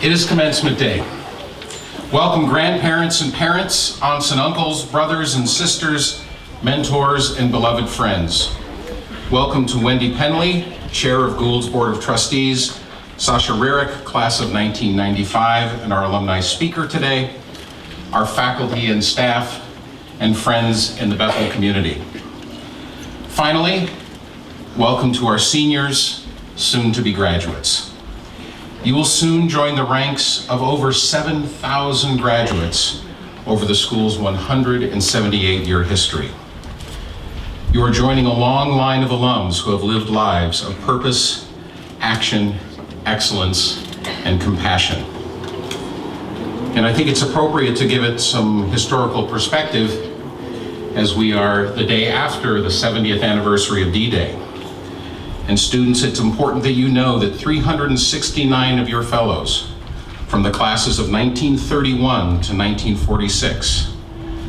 It is commencement day. Welcome grandparents and parents, aunts and uncles, brothers and sisters, mentors and beloved friends. Welcome to Wendy Penley, Chair of Gould's Board of Trustees, Sasha Rarick, class of 1995, and our alumni speaker today, our faculty and staff, and friends in the Bethel community. Finally, welcome to our seniors, soon to be graduates. You will soon join the ranks of over 7,000 graduates over the school's 178-year history. You are joining a long line of alums who have lived lives of purpose, action, excellence, and compassion. And I think it's appropriate to give it some historical perspective as we are the day after the 70th anniversary of D-Day. And students, it's important that you know that 369 of your fellows from the classes of 1931 to 1946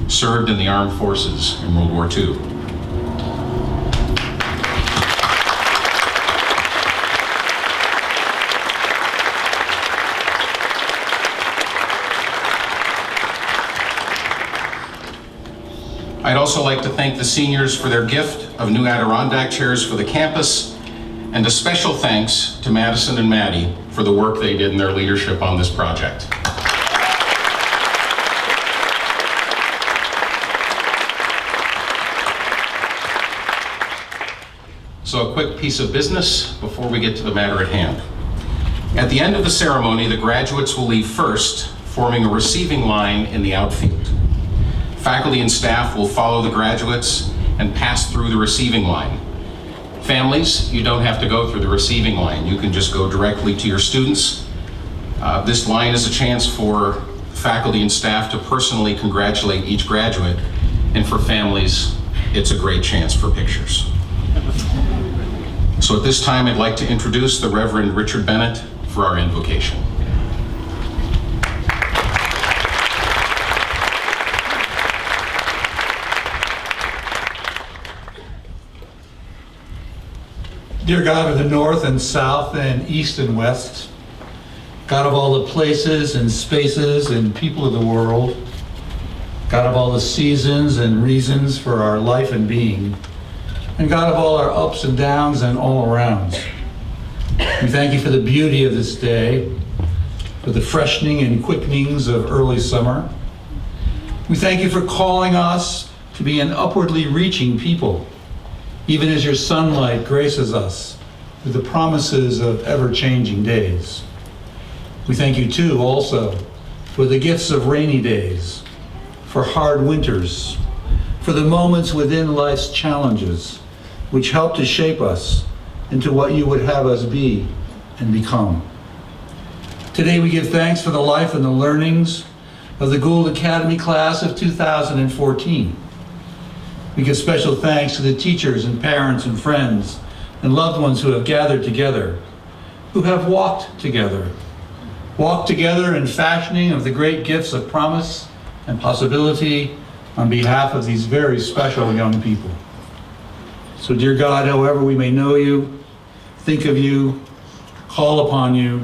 served in the armed forces in World War II. I'd also like to thank the seniors for their gift of new Adirondack chairs for the campus, and a special thanks to Madison and Maddie for the work they did in their leadership on this project. So a quick piece of business before we get to the matter at hand. At the end of the ceremony, the graduates will leave first, forming a receiving line in the outfield. Faculty and staff will follow the graduates and pass through the receiving line. Families, you don't have to go through the receiving line. You can just go directly to your students. This line is a chance for faculty and staff to personally congratulate each graduate, and for families, it's a great chance for pictures. So at this time, I'd like to introduce the Reverend Richard Bennett for our invocation. Dear God of the north and south and east and west, God of all the places and spaces and people of the world, God of all the seasons and reasons for our life and being, and God of all our ups and downs and all arounds. We thank you for the beauty of this day, for the freshening and quickenings of early summer. We thank you for calling us to be an upwardly reaching people, even as your sunlight graces us with the promises of ever-changing days. We thank you too also for the gifts of rainy days, for hard winters, for the moments within life's challenges which help to shape us into what you would have us be and become. Today we give thanks for the life and the learnings of the Gould Academy class of 2014. We give special thanks to the teachers and parents and friends and loved ones who have gathered together, who have walked together in fashioning of the great gifts of promise and possibility on behalf of these very special young people. So dear God, however we may know you, think of you, call upon you,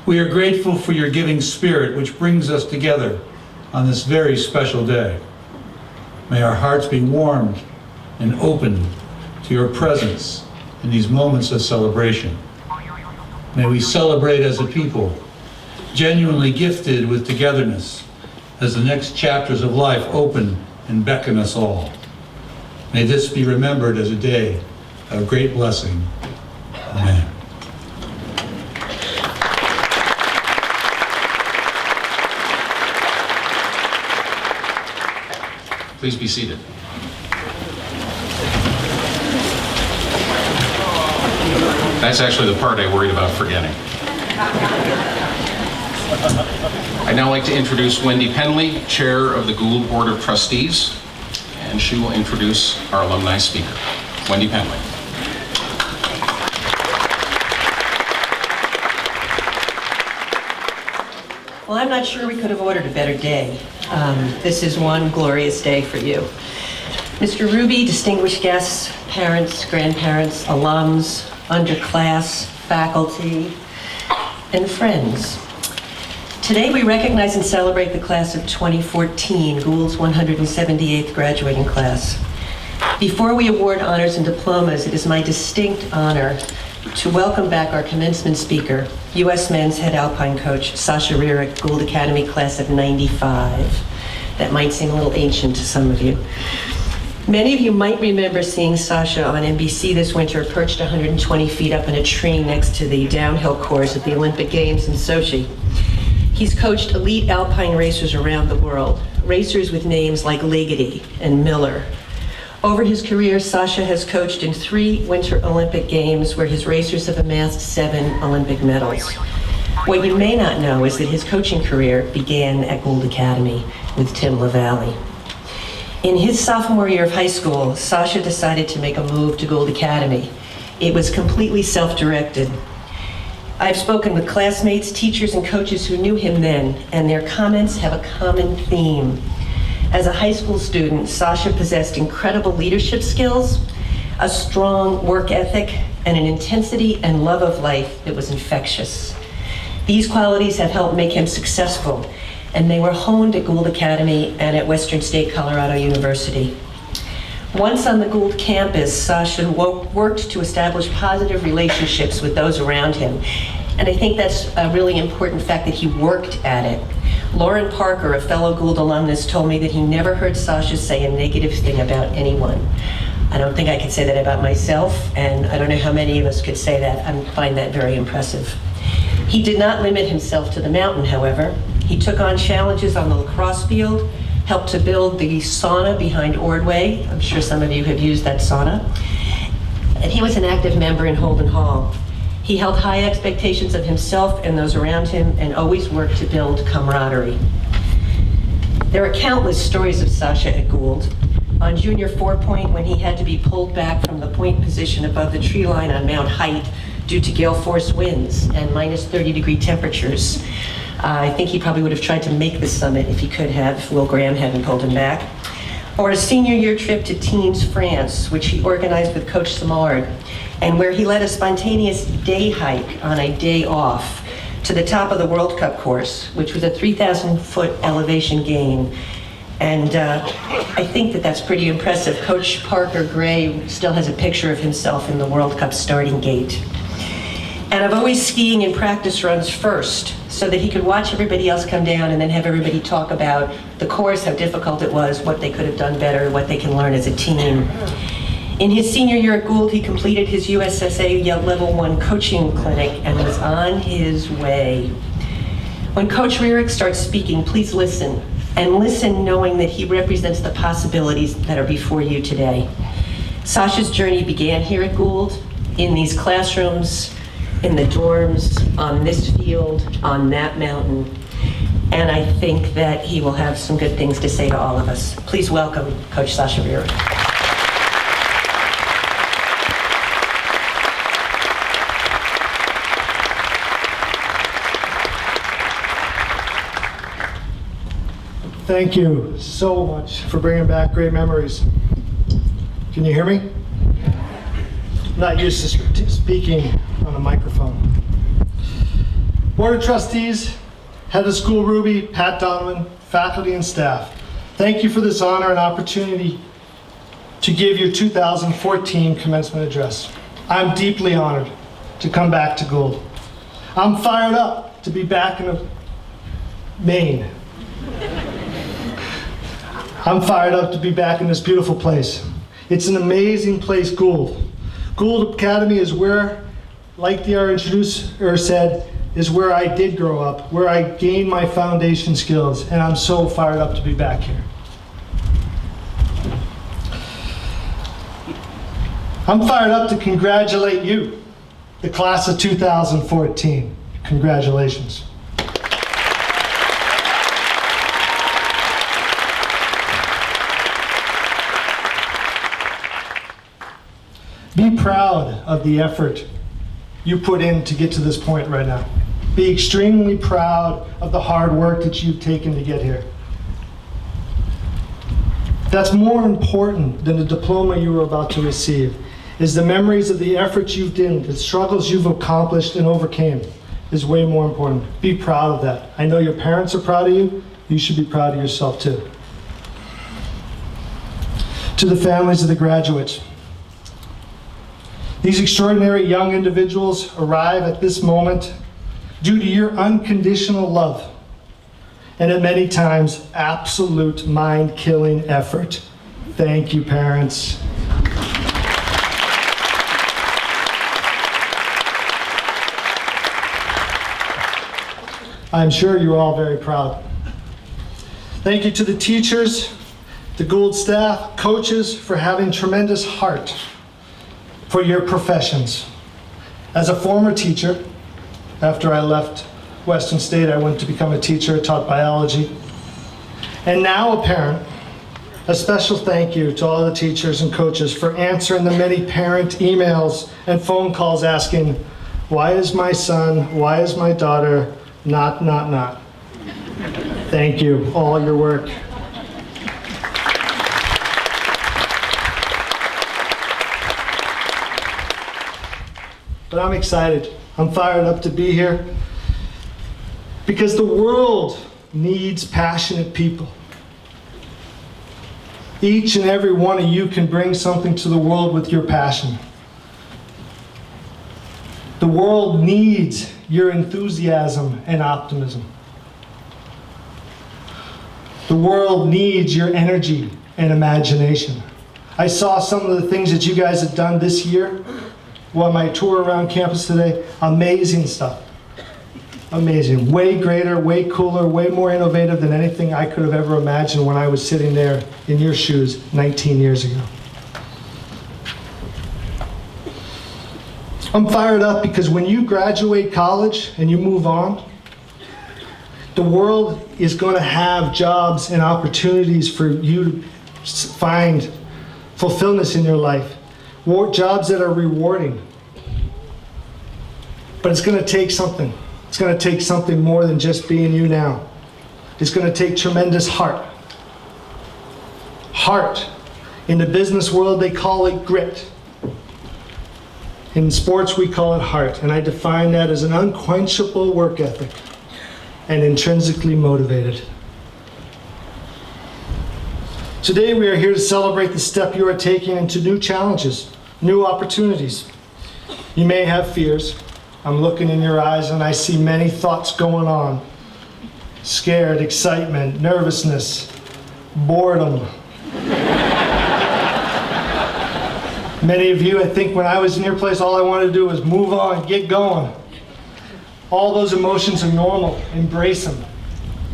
we are grateful for your giving spirit which brings us together on this very special day. May our hearts be warmed and open to your presence in these moments of celebration. May we celebrate as a people, genuinely gifted with togetherness as the next chapters of life open and beckon us all. May this be remembered as a day of great blessing. Amen. Please be seated. That's actually the part I worried about forgetting. I'd now like to introduce Wendy Penley, Chair of the Gould Board of Trustees, and she will introduce our alumni speaker. Wendy Penley. Well, I'm not sure we could have ordered a better day. This is one glorious day for you. Mr. Ruby, distinguished guests, parents, grandparents, alums, underclass, faculty, and friends. Today we recognize and celebrate the class of 2014, Gould's 178th graduating class. Before we award honors and diplomas, it is my distinct honor to welcome back our commencement speaker, U.S. men's head alpine coach, Sasha Rierick, Gould Academy class of 95. That might seem a little ancient to some of you. Many of you might remember seeing Sasha on NBC this winter perched 120 feet up in a tree next to the downhill course at the Olympic Games in Sochi. He's coached elite alpine racers around the world, racers with names like Ligeti and Miller. Over his career, Sasha has coached in 3 Winter Olympic Games where his racers have amassed 7 Olympic medals. What you may not know is that his coaching career began at Gould Academy with Tim LaValle. In his sophomore year of high school, Sasha decided to make a move to Gould Academy. It was completely self-directed. I've spoken with classmates, teachers, and coaches who knew him then, and their comments have a common theme. As a high school student, Sasha possessed incredible leadership skills, a strong work ethic, and an intensity and love of life that was infectious. These qualities have helped make him successful, and they were honed at Gould Academy and at Western State Colorado University. Once on the Gould campus, Sasha worked to establish positive relationships with those around him. And I think that's a really important fact that he worked at it. Lauren Parker, a fellow Gould alumnus, told me that he never heard Sasha say a negative thing about anyone. I don't think I could say that about myself, and I don't know how many of us could say that. I find that very impressive. He did not limit himself to the mountain, however. He took on challenges on the lacrosse field, helped to build the sauna behind Ordway. I'm sure some of you have used that sauna. And he was an active member in Holden Hall. He held high expectations of himself and those around him and always worked to build camaraderie. There are countless stories of Sasha at Gould. On junior 4-point, when he had to be pulled back from the point position above the tree line on Mount Height due to gale force winds and minus 30-degree temperatures, I think he probably would have tried to make the summit if he could have, if Will Graham hadn't pulled him back. Or a senior year trip to Teams France, which he organized with Coach Samard, and where he led a spontaneous day hike on a day off to the top of the World Cup course, which was a 3,000-foot elevation gain. And I think that that's pretty impressive. Coach Parker Gray still has a picture of himself in the World Cup starting gate. And of always skiing in practice runs first, so that he could watch everybody else come down and then have everybody talk about the course, how difficult it was, what they could have done better, what they can learn as a team. In his senior year at Gould, he completed his USSA Level 1 coaching clinic and was on his way. When Coach Rierick starts speaking, please listen, and listen knowing that he represents the possibilities that are before you today. Sasha's journey began here at Gould, in these classrooms, in the dorms, on this field, on that mountain, and I think that he will have some good things to say to all of us. Please welcome Coach Sasha Rierick. Thank you so much for bringing back great memories. Can you hear me? I'm not used to speaking on a microphone. Board of Trustees, Head of School Ruby, Pat Donovan, faculty and staff, thank you for this honor and opportunity to give your 2014 commencement address. I'm deeply honored to come back to Gould. I'm fired up to be back in Maine. I'm fired up to be back in this beautiful place. It's an amazing place, Gould. Gould Academy is where, like our introducer said, is where I did grow up, where I gained my foundation skills, and I'm so fired up to be back here. I'm fired up to congratulate you, the class of 2014. Congratulations. Be proud of the effort you put in to get to this point right now. Be extremely proud of the hard work that you've taken to get here. That's more important than the diploma you are about to receive, is the memories of the efforts you've done, the struggles you've accomplished and overcame. is way more important. Be proud of that. I know your parents are proud of you. You should be proud of yourself too. To the families of the graduates. These extraordinary young individuals arrive at this moment due to your unconditional love and at many times absolute mind-killing effort. Thank you, parents. I'm sure you're all very proud. Thank you to the teachers, the Gould staff, coaches for having tremendous heart for your professions. As a former teacher, after I left Western State, I went to become a teacher, taught biology. And now a parent, a special thank you to all the teachers and coaches for answering the many parent emails and phone calls asking, why is my son, why is my daughter not. Thank you, all your work. But I'm excited. I'm fired up to be here because the world needs passionate people. Each and every one of you can bring something to the world with your passion. The world needs your enthusiasm and optimism. The world needs your energy and imagination. I saw some of the things that you guys have done this year while my tour around campus today. Amazing stuff. Amazing. Way greater, way cooler, way more innovative than anything I could have ever imagined when I was sitting there in your shoes 19 years ago. I'm fired up because when you graduate college and you move on, the world is going to have jobs and opportunities for you to find fulfillment in your life. Jobs that are rewarding. But it's going to take something. It's going to take something more than just being you now. It's going to take tremendous heart. Heart. In the business world, they call it grit. In sports, we call it heart. And I define that as an unquenchable work ethic and intrinsically motivated. Today, we are here to celebrate the step you are taking into new challenges, new opportunities. You may have fears. I'm looking in your eyes and I see many thoughts going on. Scared, excitement, nervousness, boredom. Many of you, I think when I was in your place, all I wanted to do was move on, get going. All those emotions are normal. Embrace them.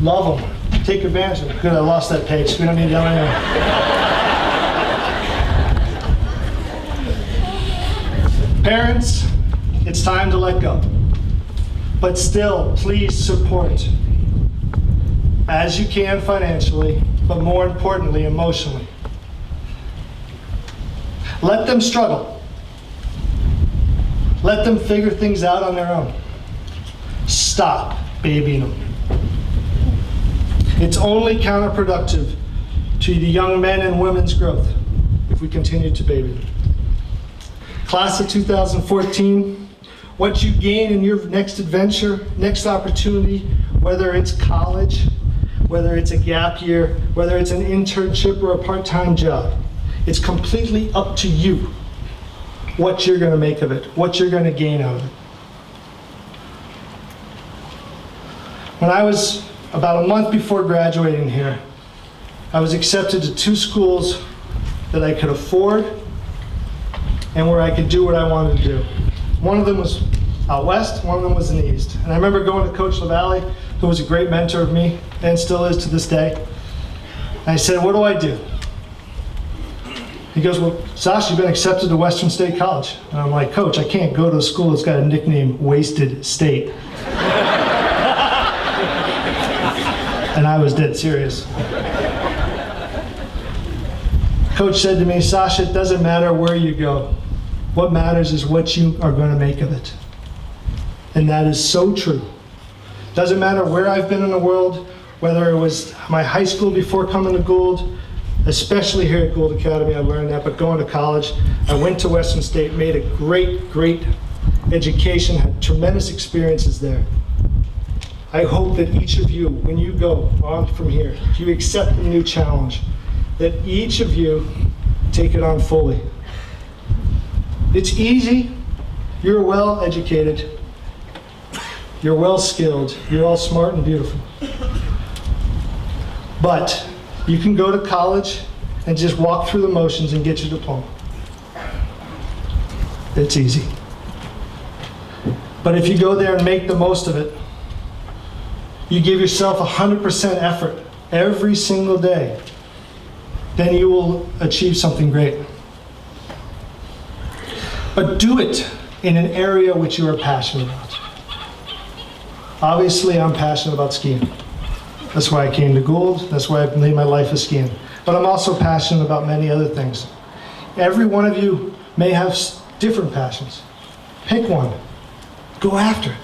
Love them. Take advantage of them. Good, I lost that page. We don't need that anymore. Parents, it's time to let go. But still, please support as you can financially, but more importantly, emotionally. Let them struggle. Let them figure things out on their own. Stop babying them. It's only counterproductive to the young men and women's growth if we continue to baby them. Class of 2014, what you gain in your next adventure, next opportunity, whether it's college, whether it's a gap year, whether it's an internship or a part-time job, it's completely up to you what you're going to make of it, what you're going to gain out of it. When I was about a month before graduating here, I was accepted to 2 schools that I could afford and where I could do what I wanted to do. One of them was out west, one of them was in the east. And I remember going to Coach LaValle, who was a great mentor of me and still is to this day. And I said, what do I do? He goes, well, Sasha, you've been accepted to Western State College. And I'm like, Coach, I can't go to a school that's got a nickname, Wasted State. And I was dead serious. Coach said to me, Sasha, it doesn't matter where you go. What matters is what you are going to make of it. And that is so true. Doesn't matter where I've been in the world, whether it was my high school before coming to Gould, especially here at Gould Academy, I learned that, but going to college, I went to Western State, made a great education, had tremendous experiences there. I hope that each of you, when you go on from here, if you accept the new challenge, that each of you take it on fully. It's easy. You're well educated. You're well skilled. You're all smart and beautiful. But you can go to college and just walk through the motions and get your diploma. It's easy. But if you go there and make the most of it, you give yourself 100% effort every single day, then you will achieve something great. But do it in an area which you are passionate about. Obviously, I'm passionate about skiing. That's why I came to Gould. That's why I've made my life as skiing. But I'm also passionate about many other things. Every one of you may have different passions. Pick one. Go after it.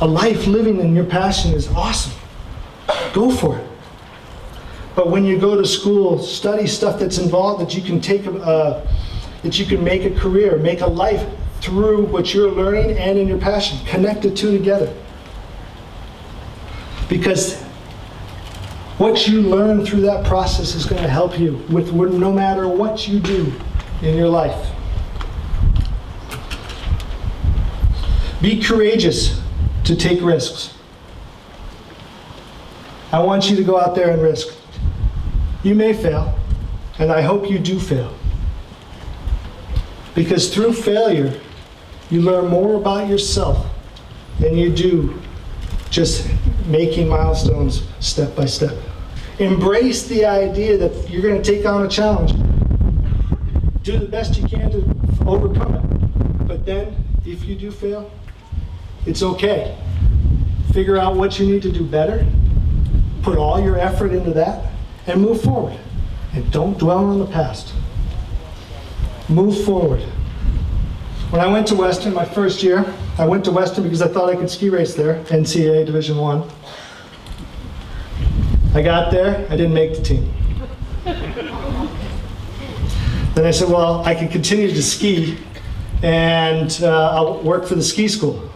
A life living in your passion is awesome. Go for it. But when you go to school, study stuff that's involved that you can take, that you can make a career, make a life through what you're learning and in your passion. Connect the two together. Because what you learn through that process is going to help you with no matter what you do in your life. Be courageous to take risks. I want you to go out there and risk. You may fail, and I hope you do fail. Because through failure, you learn more about yourself than you do just making milestones step by step. Embrace the idea that you're going to take on a challenge. Do the best you can to overcome it. But then, if you do fail, it's okay. Figure out what you need to do better. Put all your effort into that and move forward. And don't dwell on the past. Move forward. When I went to Western my first year, I went to Western because I thought I could ski race there, NCAA Division I. I got there, I didn't make the team. Then I said, well, I can continue to ski and I'll work for the ski school.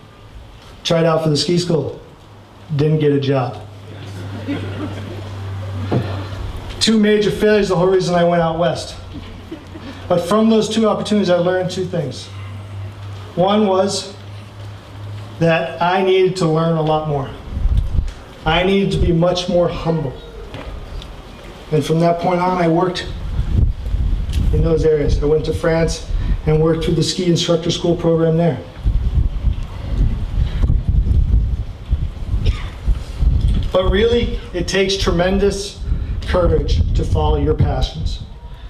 Tried out for the ski school, didn't get a job. 2 major failures, the whole reason I went out west. But from those 2 opportunities, I learned 2 things. One was that I needed to learn a lot more. I needed to be much more humble. And from that point on, I worked in those areas. I went to France and worked through the ski instructor school program there. But really, it takes tremendous courage to follow your passions.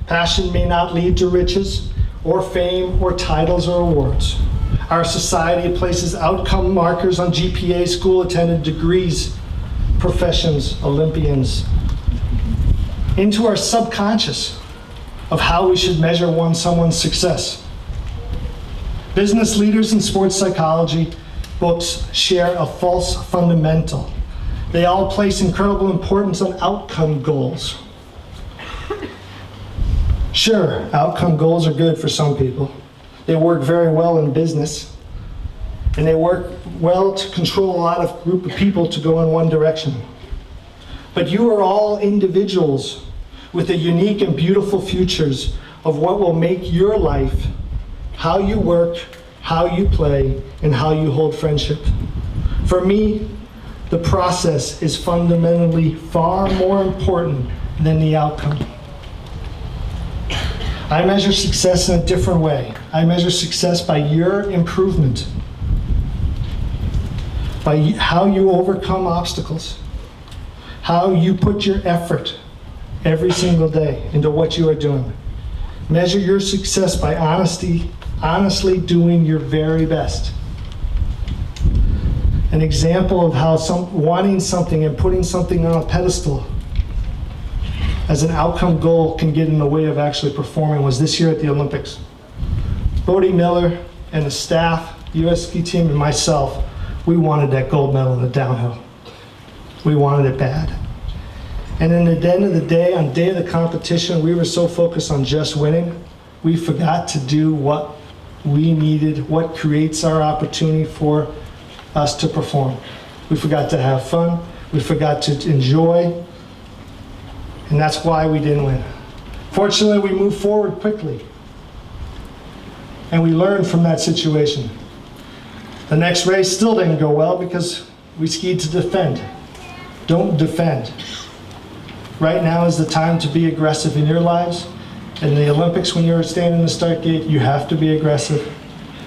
Passion may not lead to riches or fame or titles or awards. Our society places outcome markers on GPA, school attended, degrees, professions, Olympians, into our subconscious of how we should measure someone's success. Business leaders and sports psychology books share a false fundamental. They all place incredible importance on outcome goals. Sure, outcome goals are good for some people. They work very well in business, and they work well to control a lot of group of people to go in one direction. But you are all individuals with a unique and beautiful futures of what will make your life, how you work, how you play, and how you hold friendship. For me, the process is fundamentally far more important than the outcome. I measure success in a different way. I measure success by your improvement, by how you overcome obstacles, how you put your effort every single day into what you are doing. Measure your success by honestly doing your very best. An example of how wanting something and putting something on a pedestal as an outcome goal can get in the way of actually performing was this year at the Olympics. Bodie Miller and the staff, US ski team, and myself, we wanted that gold medal in the downhill. We wanted it bad. And then at the end of the day, on the day of the competition, we were so focused on just winning, we forgot to do what we needed what creates our opportunity for us to perform. We forgot to have fun. We forgot to enjoy. And that's why we didn't win. Fortunately, we moved forward quickly. And we learned from that situation. The next race still didn't go well because we skied to defend. Don't defend. Right now is the time to be aggressive in your lives. In the Olympics, when you're standing in the start gate, you have to be aggressive.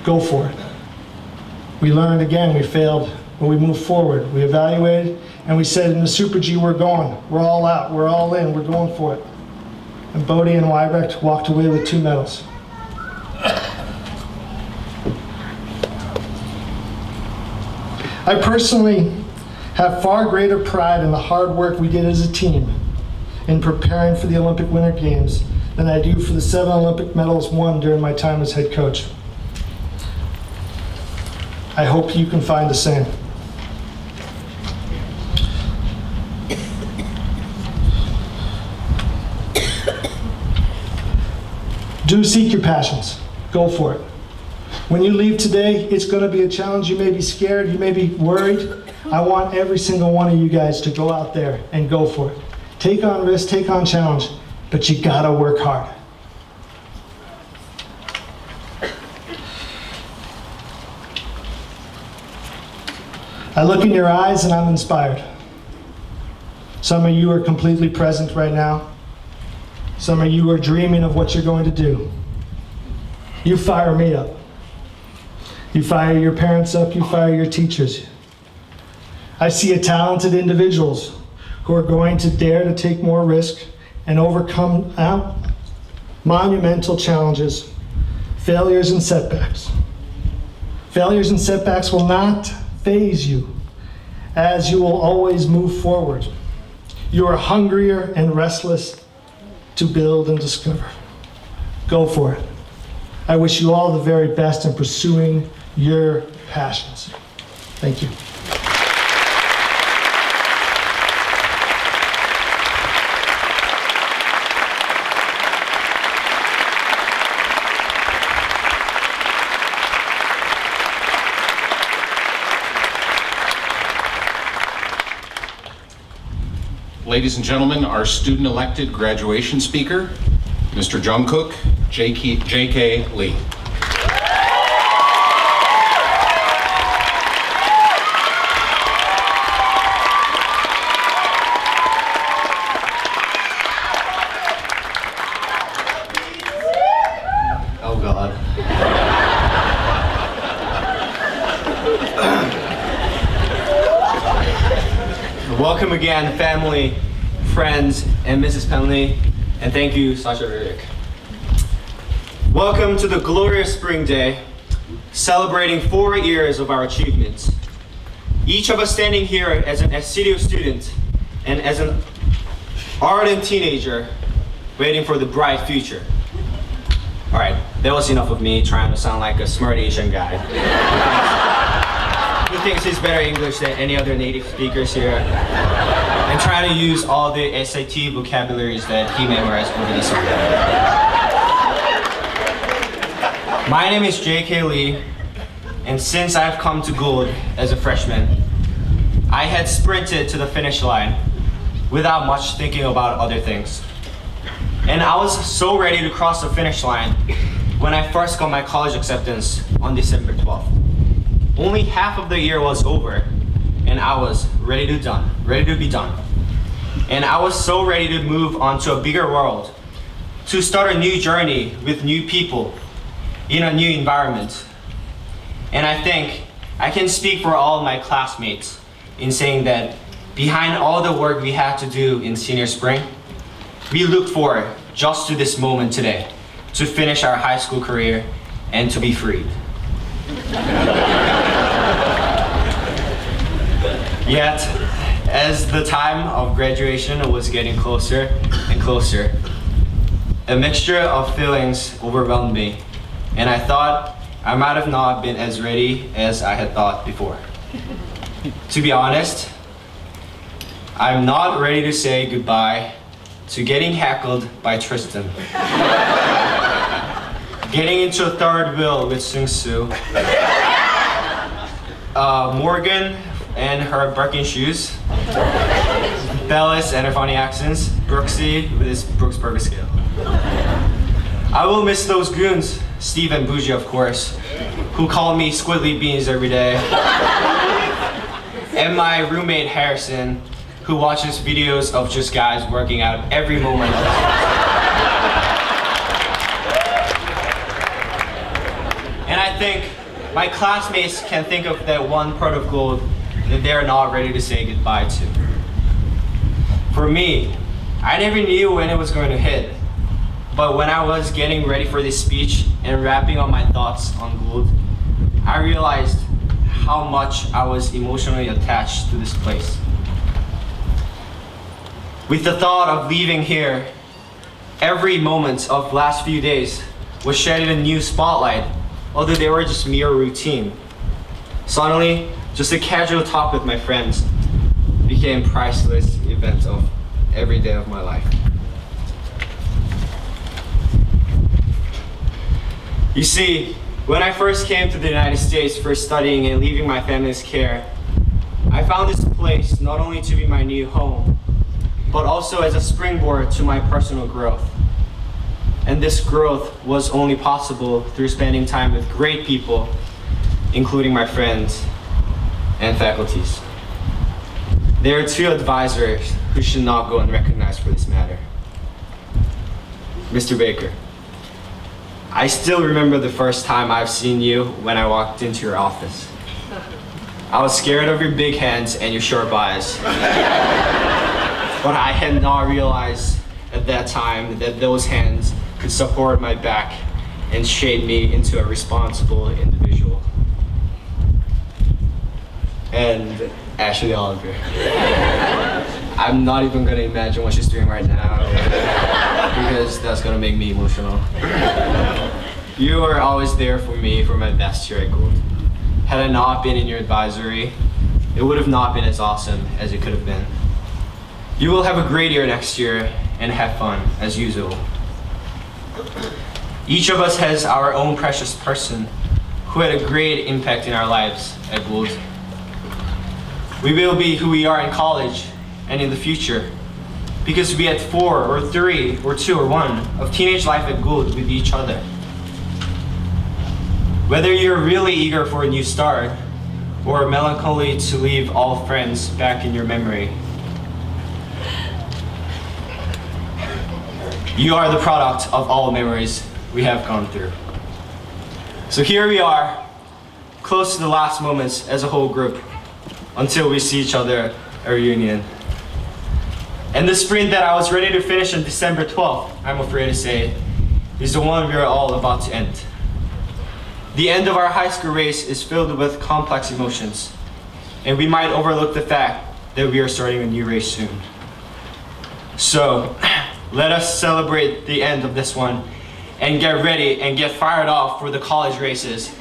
Go for it. We learned again, we failed, but we moved forward. We evaluated, and we said in the Super G, we're going. We're all out, we're all in, we're going for it. And Bodie and Weibrecht walked away with 2 medals. I personally have far greater pride in the hard work we did as a team in preparing for the Olympic Winter Games than I do for the 7 Olympic medals won during my time as head coach. I hope you can find the same. Do seek your passions. Go for it. When you leave today, it's going to be a challenge. You may be scared, you may be worried. I want every single one of you guys to go out there and go for it. Take on risk, take on challenge, but you gotta work hard. I look in your eyes and I'm inspired. Some of you are completely present right now. Some of you are dreaming of what you're going to do. You fire me up. You fire your parents up, you fire your teachers. I see talented individuals who are going to dare to take more risk and overcome monumental challenges, failures and setbacks. Failures and setbacks will not faze you, as you will always move forward. You are hungrier and restless to build and discover. Go for it. I wish you all the very best in pursuing your passions. Thank you. Ladies and gentlemen, our student-elected graduation speaker, Mr. Jungkook J.K. Lee. Oh God. Welcome again, family, friends, and Mrs. Penley, and thank you, Sasha Rick. Welcome to the glorious spring day, celebrating 4 years of our achievements. Each of us standing here as an SCDO student and as an ardent teenager waiting for the bright future. All right, that was enough of me trying to sound like a smart Asian guy. Who thinks he's better English than any other native speakers here, and trying to use all the SAT vocabularies that he memorized over the summer. My name is J.K. Lee, and since I've come to Gould as a freshman, I had sprinted to the finish line without much thinking about other things. And I was so ready to cross the finish line when I first got my college acceptance on December 12th. Only half of the year was over, and I was ready to be done. And I was so ready to move on to a bigger world, to start a new journey with new people in a new environment. And I think I can speak for all of my classmates in saying that behind all the work we had to do in senior spring, we looked forward just to this moment today, to finish our high school career and to be freed. Yet, as the time of graduation was getting closer and closer, a mixture of feelings overwhelmed me, and I thought I might have not been as ready as I had thought before. To be honest, I'm not ready to say goodbye to getting heckled by Tristan. getting into a third wheel with Sung Soo, Morgan and her Birkin shoes, Bellis and her funny accents, Brooksy with his Brooks Burger scale. I will miss those goons, Steve and Bougie of course, who call me Squiddly Beans every day, and my roommate Harrison, who watches videos of just guys working out every moment. And I think my classmates can think of that one part of Gould that they're not ready to say goodbye to. For me, I never knew when it was going to hit, but when I was getting ready for this speech and wrapping up my thoughts on Gould, I realized how much I was emotionally attached to this place. With the thought of leaving here, every moment of last few days was shedding a new spotlight, although they were just mere routine. Suddenly, just a casual talk with my friends became priceless event of every day of my life. You see, when I first came to the United States for studying and leaving my family's care, I found this place not only to be my new home, but also as a springboard to my personal growth. And this growth was only possible through spending time with great people, including my friends and faculties. There are two advisors who should not go unrecognized for this matter. Mr. Baker, I still remember the first time I've seen you when I walked into your office. I was scared of your big hands and your sharp eyes. But I had not realized at that time that those hands could support my back and shape me into a responsible individual. And Ashley Oliver. I'm not even gonna imagine what she's doing right now because that's gonna make me emotional. You are always there for me for my best here at Gould. Had I not been in your advisory, it would have not been as awesome as it could have been. You will have a great year next year and have fun as usual. Each of us has our own precious person who had a great impact in our lives at Gould. We will be who we are in college and in the future because we had 4 or 3 or 2 or 1 of teenage life at Gould with each other. Whether you're really eager for a new start or melancholy to leave all friends back in your memory, you are the product of all memories we have gone through. So here we are, close to the last moments as a whole group, until we see each other at a reunion. And the sprint that I was ready to finish on December 12th, I'm afraid to say, is the one we are all about to end. The end of our high school race is filled with complex emotions, and we might overlook the fact that we are starting a new race soon. So, let us celebrate the end of this one and get ready and get fired off for the college races.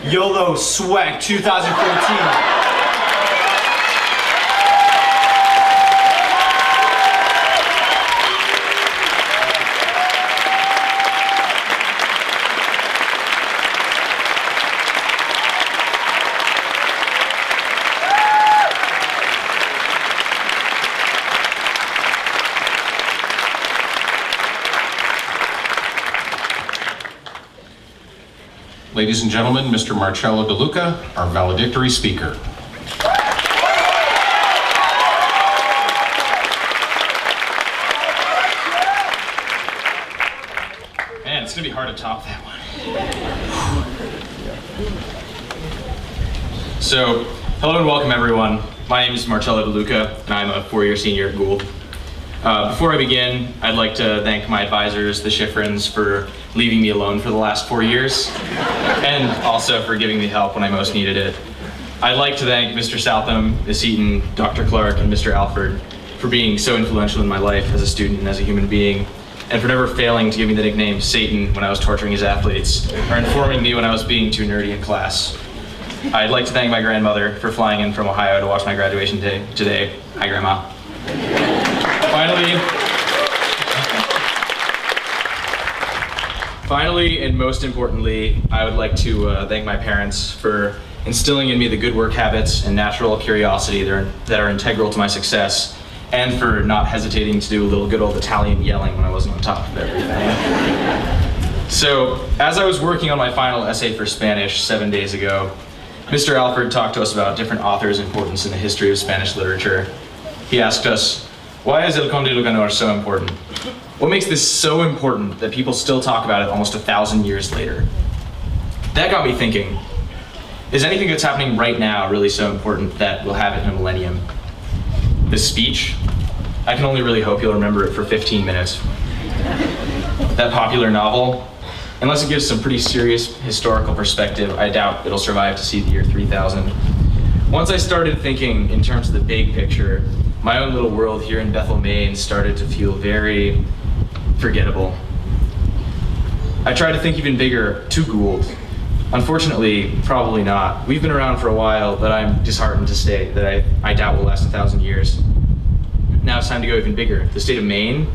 YOLO Swag 2014. Ladies and gentlemen, Mr. Marcello DeLuca, our valedictory speaker. Man, it's gonna be hard to top that one. So, hello and welcome everyone. My name is Marcello DeLuca, and I'm a 4-year senior at Gould. Before I begin, I'd like to thank my advisors, the Schifrins, for leaving me alone for the last 4 years, and also for giving me help when I most needed it. I'd like to thank Mr. Southam, Ms. Eaton, Dr. Clark, and Mr. Alford for being so influential in my life as a student and as a human being, and for never failing to give me the nickname Satan when I was torturing his athletes, or informing me when I was being too nerdy in class. I'd like to thank my grandmother for flying in from Ohio to watch my graduation day today. Hi, Grandma. Finally, and most importantly, I would like to thank my parents for instilling in me the good work habits and natural curiosity that are integral to my success, and for not hesitating to do a little good old Italian yelling when I wasn't on top of everything. So, as I was working on my final essay for Spanish 7 days ago, Mr. Alford talked to us about different authors' importance in the history of Spanish literature. He asked us, why is El Conde de Lucanor so important? What makes this so important that people still talk about it almost 1,000 years later? That got me thinking, is anything that's happening right now really so important that we'll have it in a millennium? This speech, I can only really hope you'll remember it for 15 minutes. That popular novel, unless it gives some pretty serious historical perspective, I doubt it'll survive to see the year 3000. Once I started thinking in terms of the big picture, my own little world here in Bethel, Maine started to feel very forgettable. I tried to think even bigger, to Gould. Unfortunately, probably not. We've been around for a while, but I'm disheartened to state that I doubt we'll last 1,000 years. Now it's time to go even bigger. The state of Maine?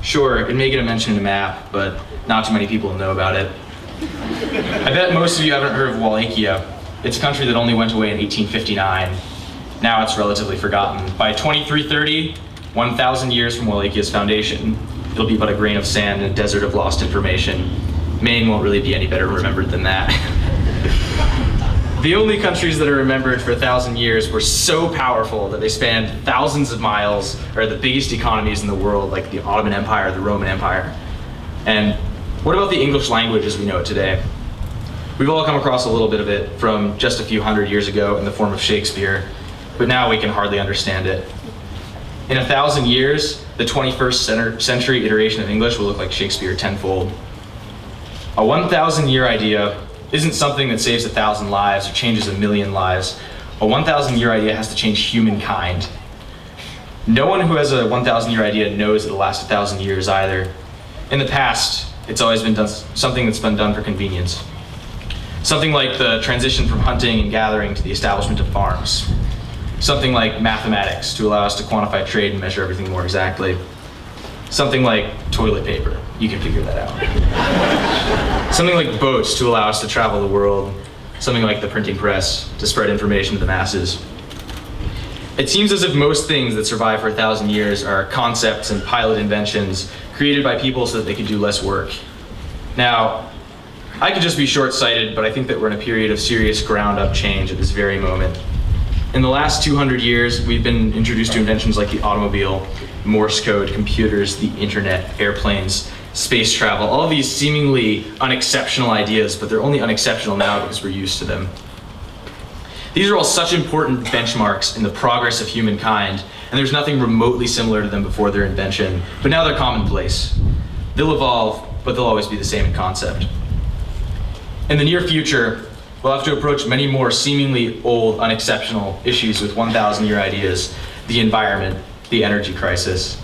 Sure, it may get a mention in a map, but not too many people know about it. I bet most of you haven't heard of Wallachia. It's a country that only went away in 1859. Now it's relatively forgotten. By 2330, 1,000 years from Wallachia's foundation, it'll be but a grain of sand in a desert of lost information. Maine won't really be any better remembered than that. The only countries that are remembered for 1,000 years were so powerful that they spanned thousands of miles, or the biggest economies in the world, like the Ottoman Empire, the Roman Empire. And what about the English language as we know it today? We've all come across a little bit of it from just a few hundred years ago in the form of Shakespeare, but now we can hardly understand it. In 1,000 years, the 21st century iteration of English will look like Shakespeare tenfold. A 1,000-year idea isn't something that saves 1,000 lives or changes 1,000,000 lives. A 1,000-year idea has to change humankind. No one who has a 1,000-year idea knows it'll last 1,000 years either. In the past, it's always been something that's been done for convenience. Something like the transition from hunting and gathering to the establishment of farms. Something like mathematics to allow us to quantify trade and measure everything more exactly. Something like toilet paper. You can figure that out. Something like boats to allow us to travel the world. Something like the printing press to spread information to the masses. It seems as if most things that survive for 1,000 years are concepts and pilot inventions created by people so that they could do less work. Now, I could just be short-sighted, but I think that we're in a period of serious ground-up change at this very moment. In the last 200 years, we've been introduced to inventions like the automobile, Morse code, computers, the internet, airplanes, space travel, all of these seemingly unexceptional ideas, but they're only unexceptional now because we're used to them. These are all such important benchmarks in the progress of humankind, and there's nothing remotely similar to them before their invention, but now they're commonplace. They'll evolve, but they'll always be the same in concept. In the near future, we'll have to approach many more seemingly old, unexceptional issues with 1,000-year ideas, the environment, the energy crisis.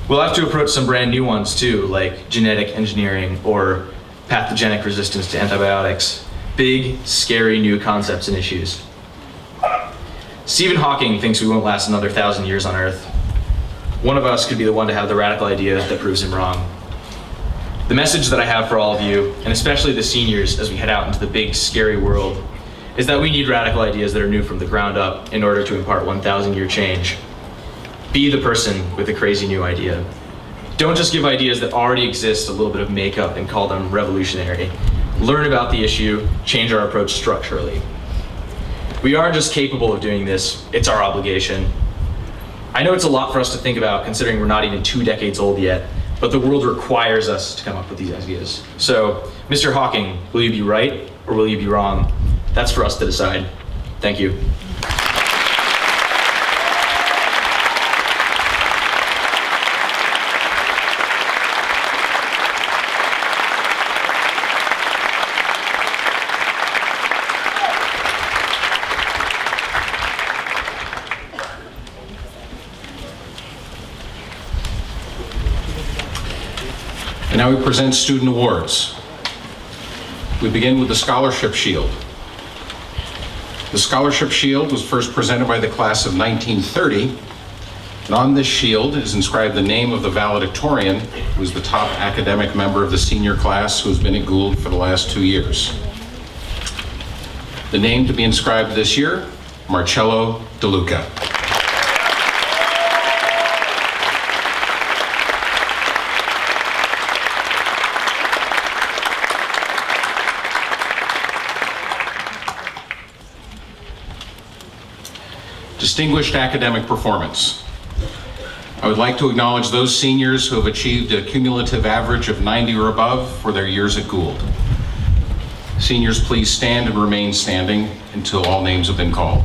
We'll have to approach some brand new ones too, like genetic engineering or pathogenic resistance to antibiotics. Big, scary new concepts and issues. Stephen Hawking thinks we won't last another 1,000 years on Earth. One of us could be the one to have the radical idea that proves him wrong. The message that I have for all of you, and especially the seniors as we head out into the big, scary world, is that we need radical ideas that are new from the ground up in order to impart 1,000-year change. Be the person with a crazy new idea. Don't just give ideas that already exist a little bit of makeup and call them revolutionary. Learn about the issue, change our approach structurally. We aren't just capable of doing this, it's our obligation. I know it's a lot for us to think about considering we're not even 2 decades old yet, but the world requires us to come up with these ideas. So, Mr. Hawking, will you be right or will you be wrong? That's for us to decide. Thank you. And now we present student awards. We begin with the Scholarship Shield. The Scholarship Shield was first presented by the class of 1930 And on this shield is inscribed the name of the valedictorian, who is the top academic member of the senior class who has been at Gould for the last 2 years. The name to be inscribed this year, Marcello DeLuca. Distinguished academic performance. I would like to acknowledge those seniors who have achieved a cumulative average of 90 or above for their years at Gould. Seniors, please stand and remain standing until all names have been called.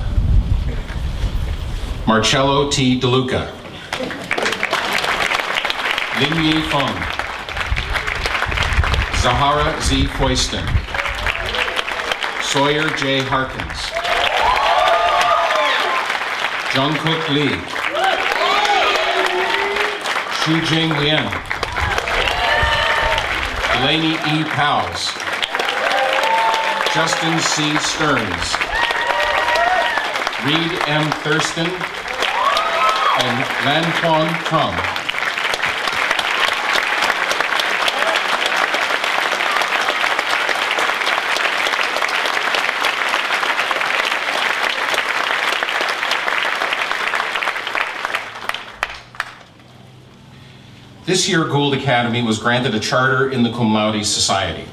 Marcello T. DeLuca. Lin Yi Feng. Zahara Z. Foyston. Sawyer J. Harkins. Jungkook Lee. Shujing Lien. Delaney E. Powles. Justin C. Stearns. Reed M. Thurston. And Lan Quan Trung. This year, Gould Academy was granted a charter in the Cum Laude Society.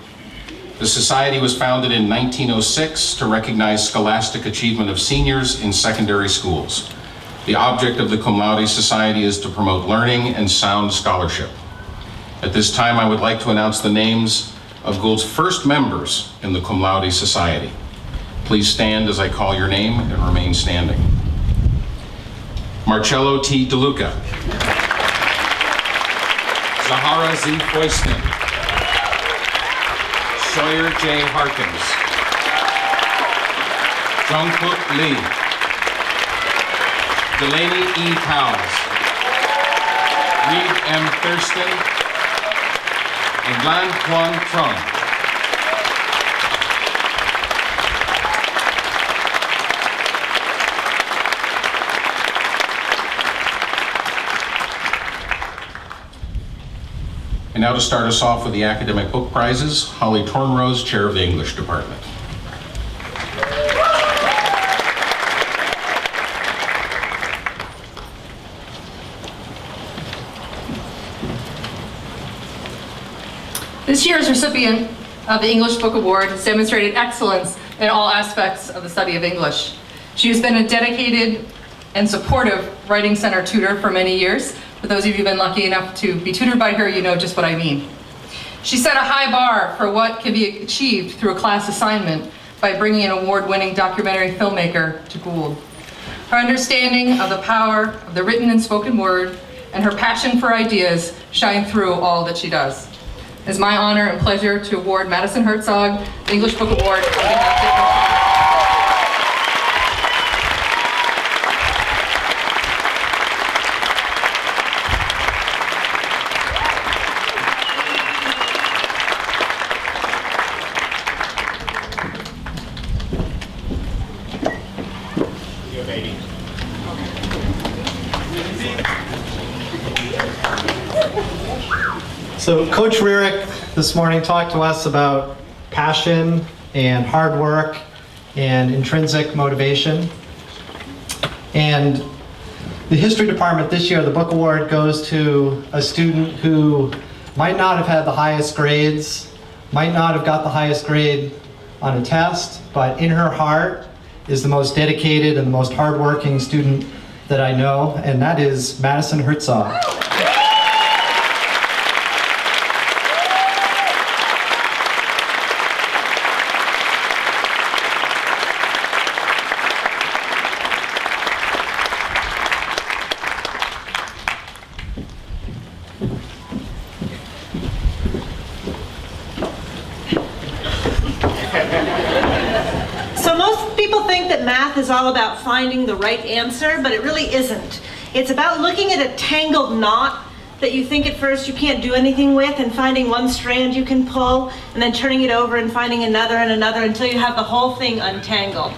The society was founded in 1906 to recognize scholastic achievement of seniors in secondary schools. The object of the Cum Laude Society is to promote learning and sound scholarship. At this time, I would like to announce the names of Gould's first members in the Cum Laude Society. Please stand as I call your name and remain standing. Marcello T. DeLuca. Zahara Z. Foyston. Sawyer J. Harkins. Jungkook Lee. Delaney E. Powles. Reed M. Thurston. And Lan Quan Trung. And now to start us off with the academic book prizes, Holly Tornrose, Chair of the English Department. This year's recipient of the English Book Award has demonstrated excellence in all aspects of the study of English. She has been a dedicated and supportive Writing Center tutor for many years. For those of you who've been lucky enough to be tutored by her, you know just what I mean. She set a high bar for what can be achieved through a class assignment by bringing an award-winning documentary filmmaker to Gould. Her understanding of the power of the written and spoken word and her passion for ideas shine through all that she does. It is my honor and pleasure to award Madison Herzog the English Book Award on behalf of So Coach Rurick this morning talked to us about passion and hard work and intrinsic motivation. And the history department this year, the book award goes to a student who might not have had the highest grades, might not have got the highest grade on a test, but in her heart is the most dedicated and the most hardworking student that I know, and that is Madison Herzog. Math is all about finding the right answer, but it really isn't. It's about looking at a tangled knot that you think at first you can't do anything with and finding one strand you can pull and then turning it over and finding another and another until you have the whole thing untangled.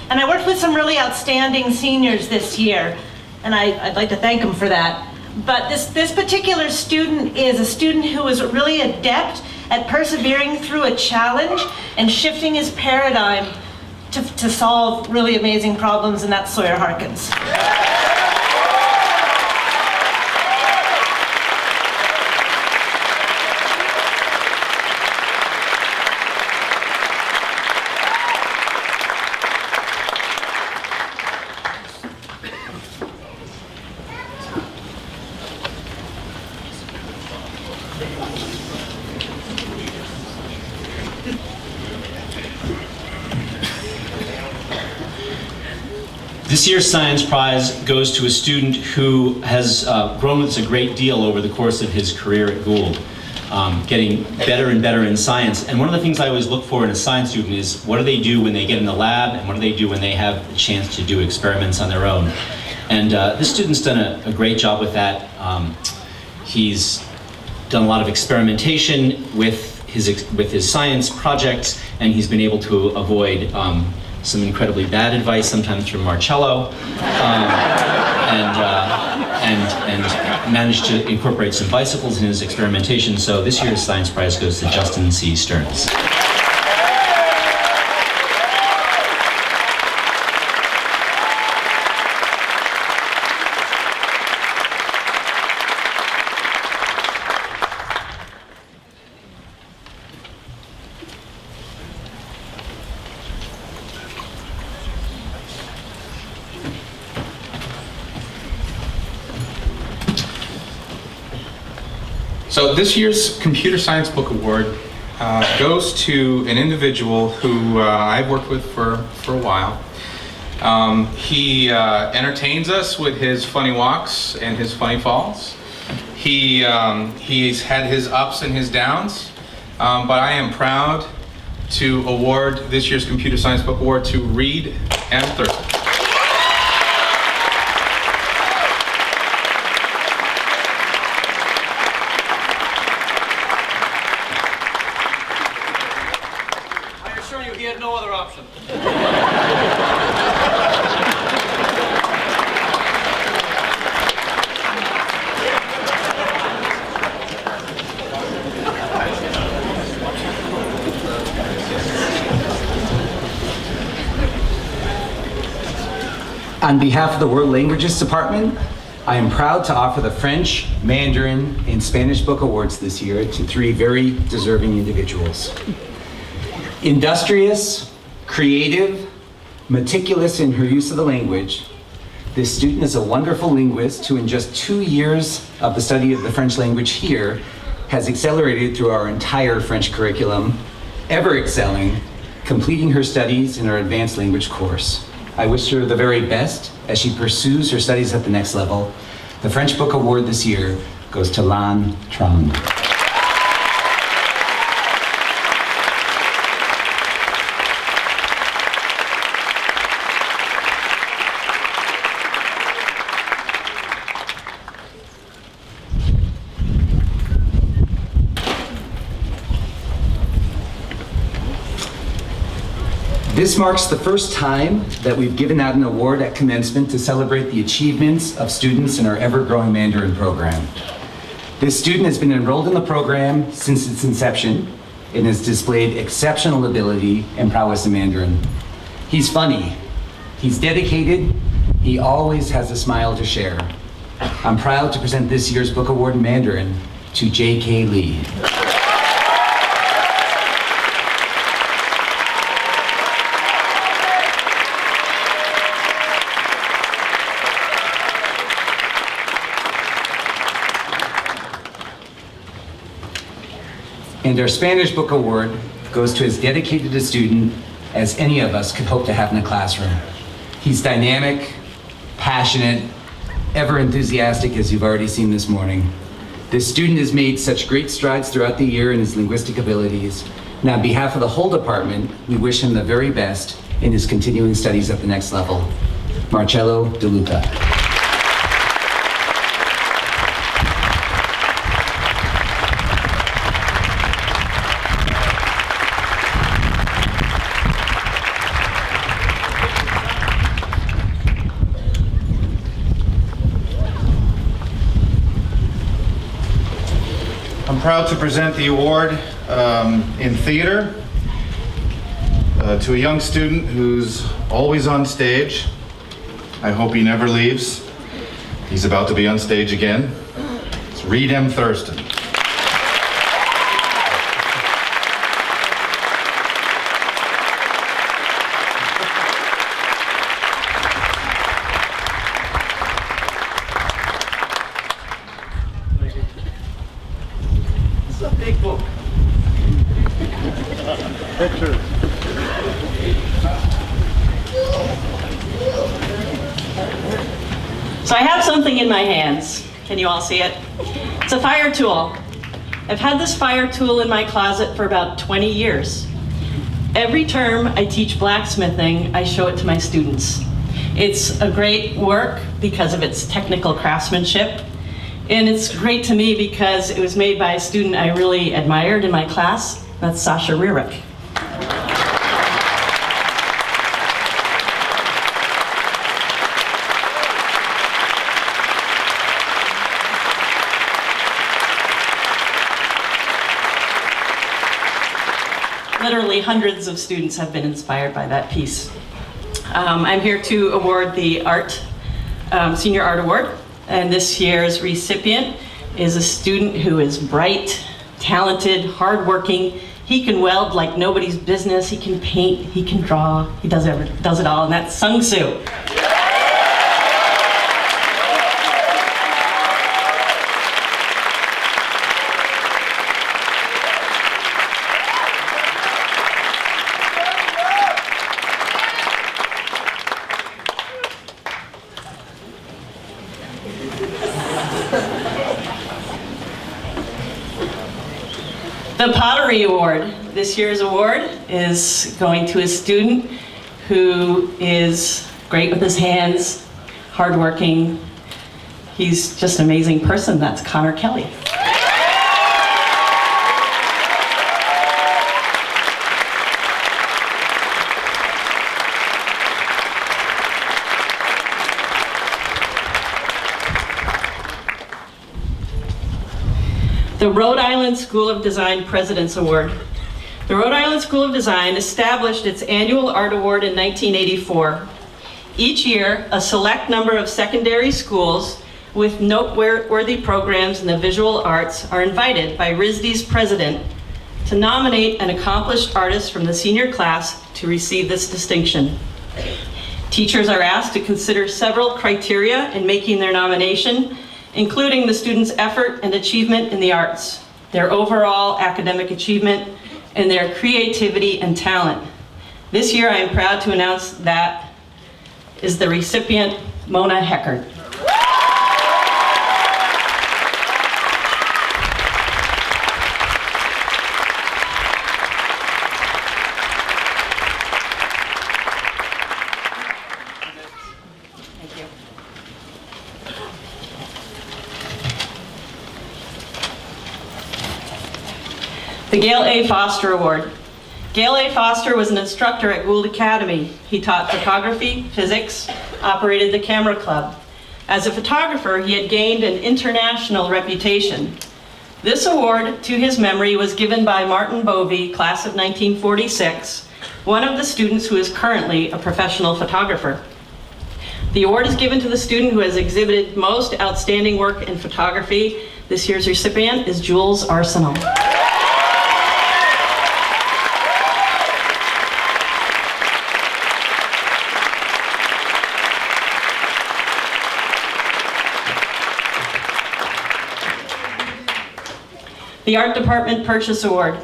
And I worked with some really outstanding seniors this year. and I'd like to thank him for that. But this particular student is a student who is really adept at persevering through a challenge and shifting his paradigm to solve really amazing problems, and that's Sawyer Harkins. This year's Science Prize goes to a student who has grown with us a great deal over the course of his career at Gould, getting better and better in science. And one of the things I always look for in a science student is what do they do when they get in the lab, and what do they do when they have a chance to do experiments on their own. And this student's done a great job with that. He's done a lot of experimentation with his science projects, and he's been able to avoid some incredibly bad advice, sometimes from Marcello, and managed to incorporate some bicycles in his experimentation. So this year's Science Prize goes to Justin C. Stearns. So this year's Computer Science Book Award goes to an individual who I've worked with for a while. He entertains us with his funny walks and his funny falls. He's had his ups and his downs, but I am proud to award this year's Computer Science Book Award to Reed M. Thurston. He had no other option. On behalf of the World Languages Department, I am proud to offer the French, Mandarin, and Spanish Book Awards this year to 3 very deserving individuals. Industrious, creative, meticulous in her use of the language, this student is a wonderful linguist who in just 2 years of the study of the French language here has accelerated through our entire French curriculum, ever excelling, completing her studies in our advanced language course. I wish her the very best as she pursues her studies at the next level. The French Book Award this year goes to Lan Tran. This marks the first time that we've given out an award at commencement to celebrate the achievements of students in our ever-growing Mandarin program. This student has been enrolled in the program since its inception and has displayed exceptional ability and prowess in Mandarin. He's funny, he's dedicated, he always has a smile to share. I'm proud to present this year's Book Award in Mandarin to J.K. Lee. And our Spanish Book Award goes to as dedicated a student as any of us could hope to have in a classroom. He's dynamic, passionate, ever enthusiastic, as you've already seen this morning. This student has made such great strides throughout the year in his linguistic abilities. And on behalf of the whole department, we wish him the very best in his continuing studies at the next level. Marcello De Luca. proud to present the award in theater to a young student who's always on stage. I hope he never leaves. He's about to be on stage again. It's Reed M. Thurston. It's a big book. Pictures. So I have something in my hands. Can you all see it? It's a fire tool. I've had this fire tool in my closet for about 20 years. Every term I teach blacksmithing, I show it to my students. It's a great work because of its technical craftsmanship. And it's great to me because it was made by a student I really admired in my class. That's Sasha Rierich. Literally hundreds of students have been inspired by that piece. I'm here to award the Senior Art Award, and this year's recipient is a student who is bright, talented, hardworking. He can weld like nobody's business. He can paint, he can draw, he does it all, and that's Sung Soo. The Pottery Award. This year's award is going to a student who is great with his hands, hardworking. He's just an amazing person. That's Connor Kelly. The Rhode Island School of Design President's Award. The Rhode Island School of Design established its annual art award in 1984. Each year, a select number of secondary schools with noteworthy programs in the visual arts are invited by RISD's president to nominate an accomplished artist from the senior class to receive this distinction. Teachers are asked to consider several criteria in making their nomination, including the student's effort and achievement in the arts, their overall academic achievement, and their creativity and talent. This year, I am proud to announce that is the recipient, Mona Heckert. The Gail A. Foster Award. Gail A. Foster was an instructor at Gould Academy. He taught photography, physics, operated the camera club. As a photographer, he had gained an international reputation. This award, to his memory, was given by Martin Bovey, class of 1946, one of the students who is currently a professional photographer. The award is given to the student who has exhibited most outstanding work in photography. This year's recipient is Jules Arsenal. The Art Department Purchase Award.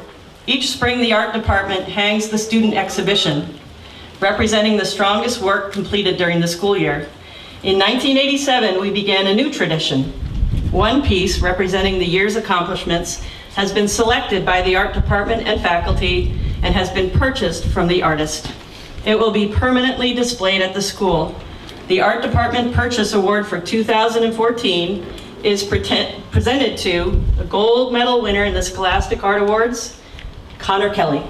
Each spring, the Art Department hangs the student exhibition, representing the strongest work completed during the school year. In 1987, we began a new tradition. One piece representing the year's accomplishments has been selected by the Art Department and faculty and has been purchased from the artist. It will be permanently displayed at the school. The Art Department Purchase Award for 2014 is presented to a gold medal winner in the Scholastic Art Awards, Connor Kelly.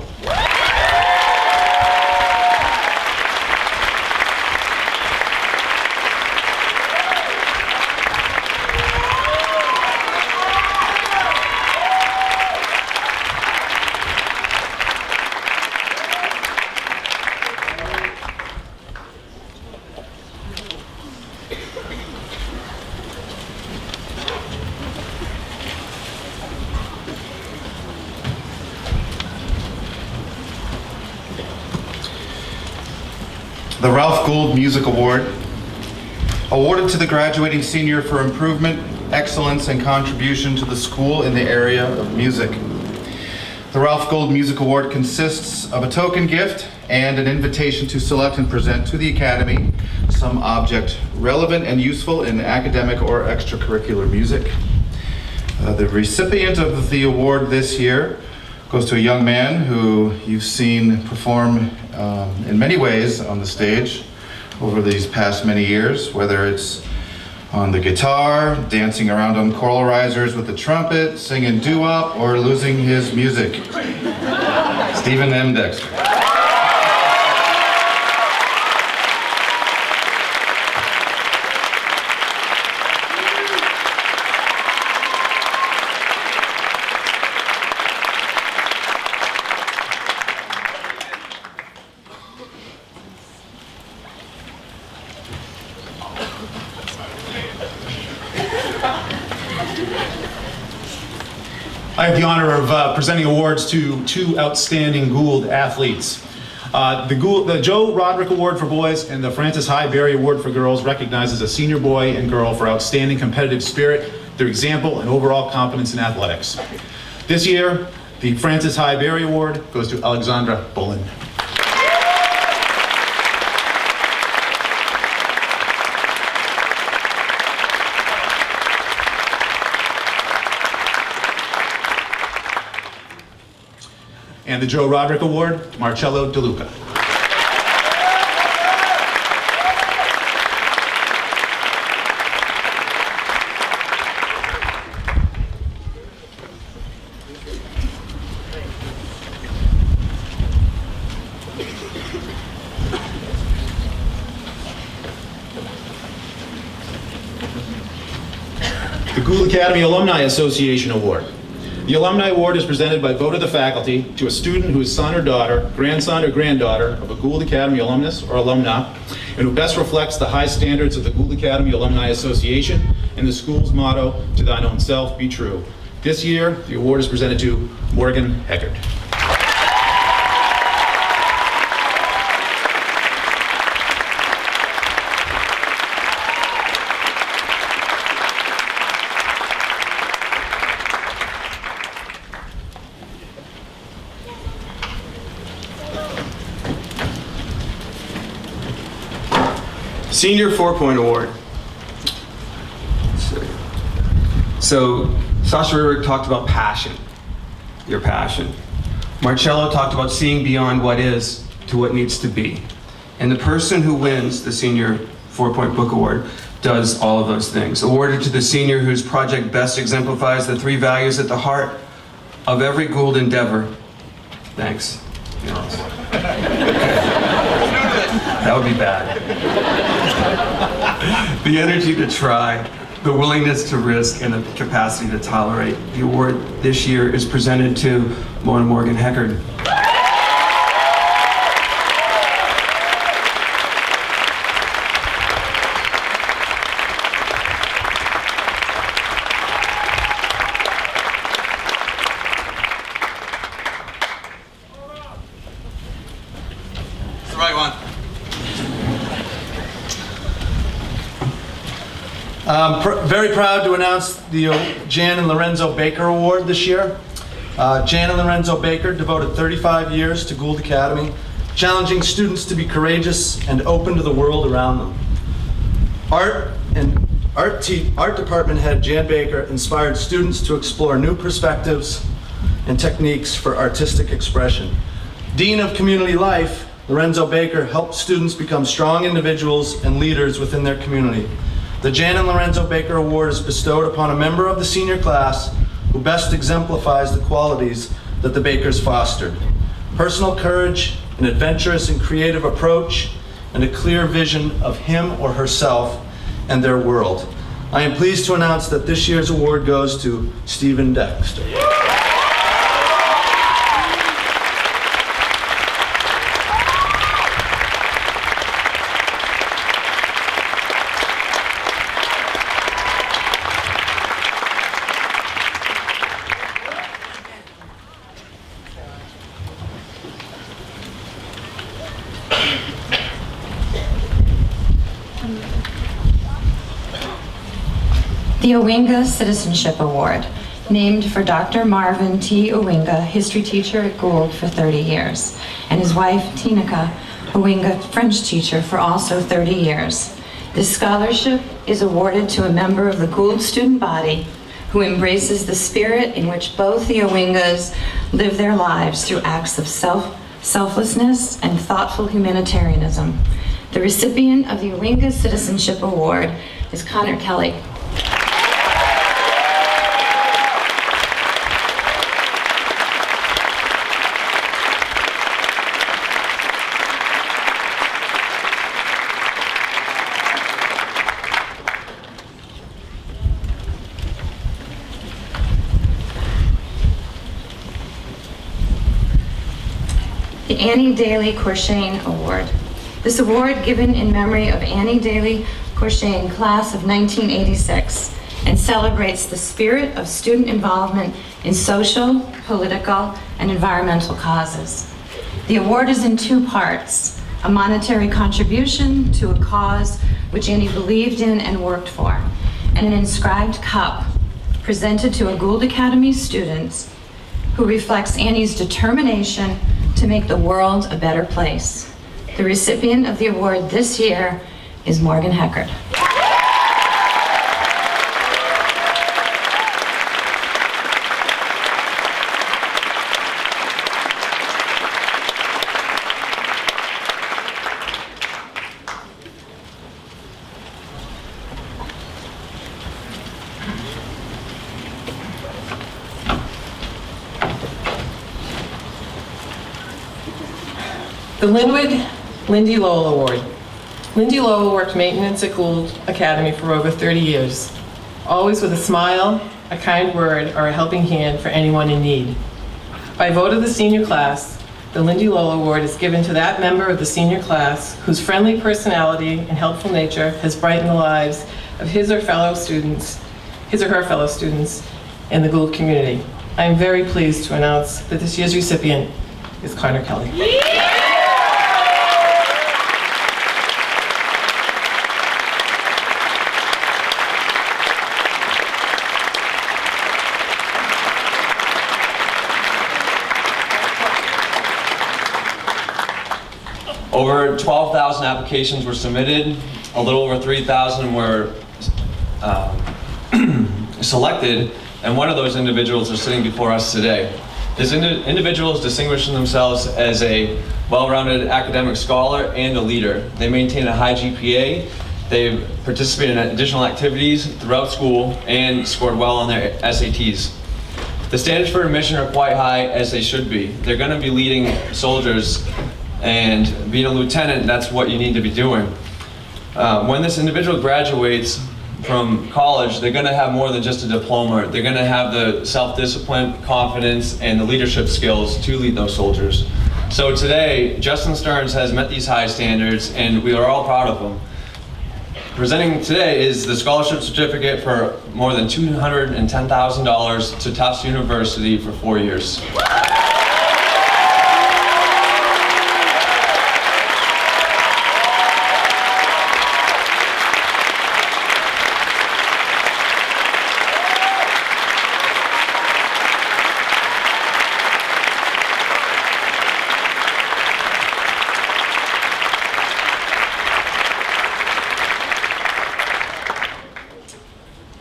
the Ralph Gould Music Award, awarded to the graduating senior for improvement, excellence, and contribution to the school in the area of music. The Ralph Gould Music Award consists of a token gift and an invitation to select and present to the Academy some object relevant and useful in academic or extracurricular music. The recipient of the award this year goes to a young man who you've seen perform in many ways on the stage over these past many years, whether it's on the guitar, dancing around on choral risers with the trumpet, singing doo-wop, or losing his music. Stephen M. Dexter. I have the honor of presenting awards to two outstanding Gould athletes. The Joe Roderick Award for boys and the Francis High Berry Award for girls recognizes a senior boy and girl for outstanding competitive spirit, their example, and overall competence in athletics. This year, the Francis High Berry Award goes to Alexandra Bullen. And the Joe Roderick Award, Marcello DeLuca. The Gould Academy Alumni Association Award. The Alumni Award is presented by vote of the faculty to a student who is son or daughter, grandson or granddaughter of a Gould Academy alumnus or alumna, and who best reflects the high standards of the Gould Academy Alumni Association and the school's motto, "To thine own self be true." This year, the award is presented to Morgan Heckard. Senior 4-Point Award. So Sasha Rurick talked about passion, your passion. Marcello talked about seeing beyond what is to what needs to be. And the person who wins the Senior 4-Point Book Award does all of those things. Awarded to the senior whose project best exemplifies the three values at the heart of every Gould endeavor. Thanks. That would be bad. The energy to try, the willingness to risk, and the capacity to tolerate. The award this year is presented to Mona Morgan Heckard. It's the right one. Very proud to announce the Jan and Lorenzo Baker Award this year. Jan and Lorenzo Baker devoted 35 years to Gould Academy, challenging students to be courageous and open to the world around them. Art department head Jan Baker inspired students to explore new perspectives and techniques for artistic expression. Dean of Community Life, Lorenzo Baker helped students become strong individuals and leaders within their community. The Jan and Lorenzo Baker Award is bestowed upon a member of the senior class who best exemplifies the qualities that the Bakers fostered. Personal courage, an adventurous and creative approach, and a clear vision of him or herself and their world. I am pleased to announce that this year's award goes to Stephen Dexter. The Owinga Citizenship Award, named for Dr. Marvin T. Owinga, history teacher at Gould for 30 years, and his wife, Tinika Owinga, French teacher for also 30 years. This scholarship is awarded to a member of the Gould student body who embraces the spirit in which both the Owingas live their lives through acts of selflessness and thoughtful humanitarianism. The recipient of the Owinga Citizenship Award is Connor Kelly. The Annie Daly Courchain Award. This award, given in memory of Annie Daly Courchain, class of 1986, and celebrates the spirit of student involvement in social, political, and environmental causes. The award is in two parts: a monetary contribution to a cause which Annie believed in and worked for, and an inscribed cup presented to a Gould Academy student who reflects Annie's determination to make the world a better place. The recipient of the award this year is Morgan Heckard. The Lindy Lowell Award. Lindy Lowell worked maintenance at Gould Academy for over 30 years, always with a smile, a kind word, or a helping hand for anyone in need. By vote of the senior class, the Lindy Lowell Award is given to that member of the senior class whose friendly personality and helpful nature has brightened the lives of his or her fellow students in the Gould community. I am very pleased to announce that this year's recipient is Connor Kelly. Over 12,000 applications were submitted. A little over 3,000 were selected, and one of those individuals is sitting before us today. This individual is distinguishing themselves as a well-rounded academic scholar and a leader. They maintain a high GPA. They've participated in additional activities throughout school and scored well on their SATs. The standards for admission are quite high, as they should be. They're going to be leading soldiers, and being a lieutenant, that's what you need to be doing. When this individual graduates from college, they're going to have more than just a diploma. They're going to have the self-discipline, confidence, and the leadership skills to lead those soldiers. So today, Justin Stearns has met these high standards, and we are all proud of him. Presenting today is the scholarship certificate for more than $210,000 to Tufts University for 4 years.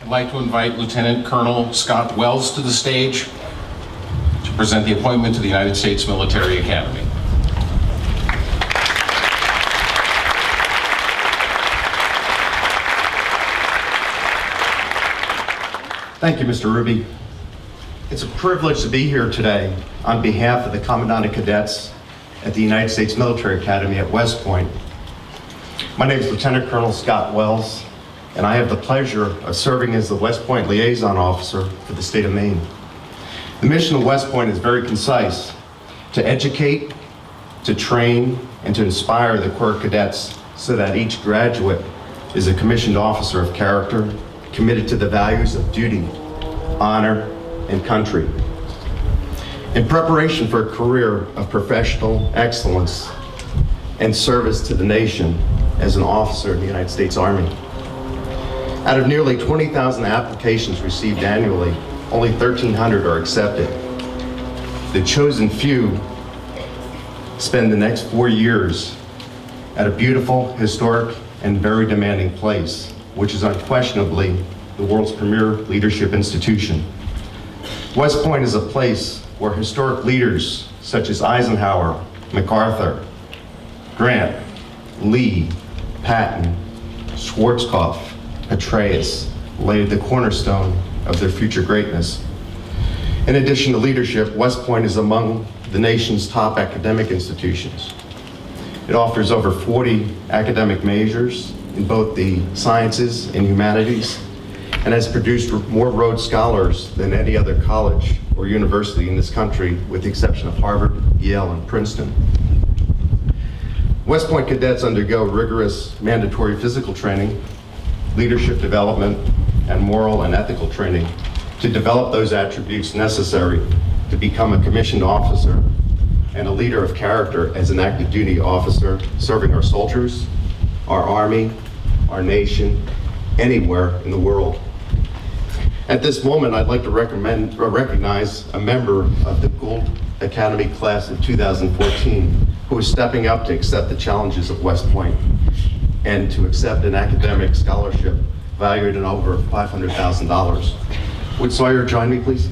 I'd like to invite Lieutenant Colonel Scott Wells to the stage to present the appointment to the United States Military Academy. Thank you, Mr. Ruby. It's a privilege to be here today on behalf of the Commandant of Cadets at the United States Military Academy at West Point. My name is Lieutenant Colonel Scott Wells, and I have the pleasure of serving as the West Point Liaison Officer for the state of Maine. The mission of West Point is very concise: to educate, to train, and to inspire the Corps cadets so that each graduate is a commissioned officer of character, committed to the values of duty, honor, and country. In preparation for a career of professional excellence and service to the nation as an officer in the United States Army, Out of nearly 20,000 applications received annually, only 1,300 are accepted. The chosen few spend the next 4 years at a beautiful, historic, and very demanding place, which is unquestionably the world's premier leadership institution. West Point is a place where historic leaders such as Eisenhower, MacArthur, Grant, Lee, Patton, Schwarzkopf, Petraeus laid the cornerstone of their future greatness. In addition to leadership, West Point is among the nation's top academic institutions. It offers over 40 academic majors in both the sciences and humanities, and has produced more Rhodes Scholars than any other college or university in this country, with the exception of Harvard, Yale, and Princeton. West Point cadets undergo rigorous mandatory physical training, leadership development, and moral and ethical training to develop those attributes necessary to become a commissioned officer and a leader of character as an active duty officer serving our soldiers, our Army, our nation, anywhere in the world. At this moment, I'd like to recognize a member of the Gould Academy class of 2014 who is stepping up to accept the challenges of West Point and to accept an academic scholarship valued at over $500,000. Would Sawyer join me, please?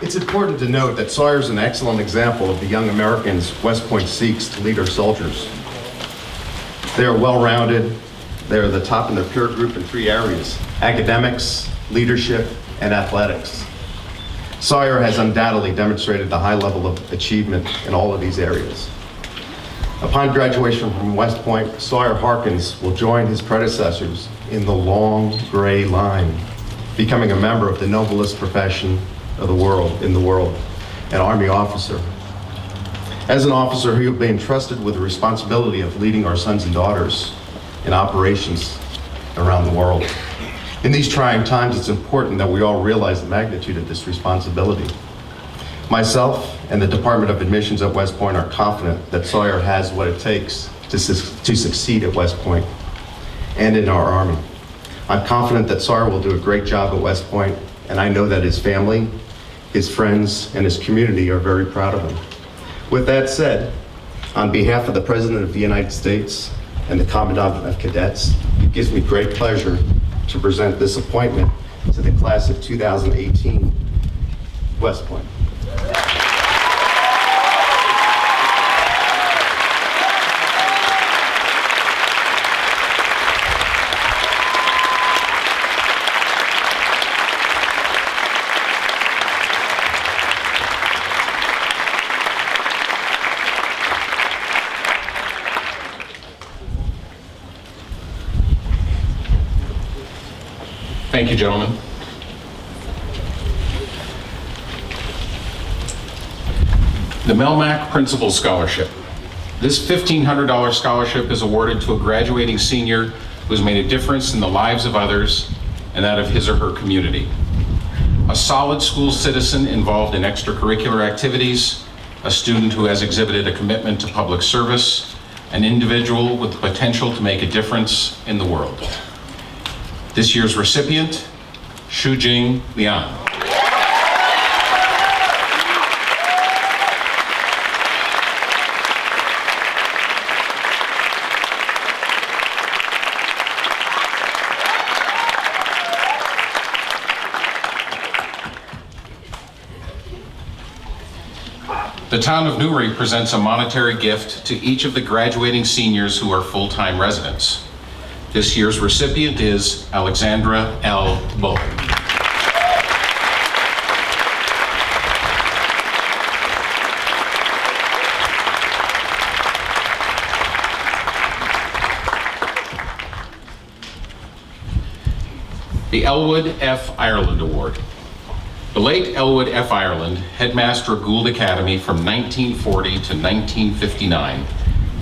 It's important to note that Sawyer is an excellent example of the young Americans West Point seeks to lead our soldiers. They are well-rounded. They are the top in their peer group in 3 areas: academics, leadership, and athletics. Sawyer has undoubtedly demonstrated the high level of achievement in all of these areas. Upon graduation from West Point, Sawyer Harkins will join his predecessors in the long gray line, becoming a member of the noblest profession of the world, an Army officer. As an officer, he will be entrusted with the responsibility of leading our sons and daughters in operations around the world. In these trying times, it's important that we all realize the magnitude of this responsibility. Myself and the Department of Admissions at West Point are confident that Sawyer has what it takes to succeed at West Point and in our Army. I'm confident that Sawyer will do a great job at West Point, and I know that his family, his friends, and his community are very proud of him. With that said, on behalf of the President of the United States and the Commandant of Cadets, it gives me great pleasure to present this appointment to the class of 2018 West Point. Thank you, gentlemen. The Melmac Principal Scholarship. This $1,500 scholarship is awarded to a graduating senior who has made a difference in the lives of others and that of his or her community. A solid school citizen involved in extracurricular activities, a student who has exhibited a commitment to public service, an individual with the potential to make a difference in the world. This year's recipient, Shujing Liang. The town of Newry presents a monetary gift to each of the graduating seniors who are full-time residents. This year's recipient is Alexandra L. Bowen. the Elwood F. Ireland Award. The late Elwood F. Ireland, headmaster of Gould Academy from 1940 to 1959,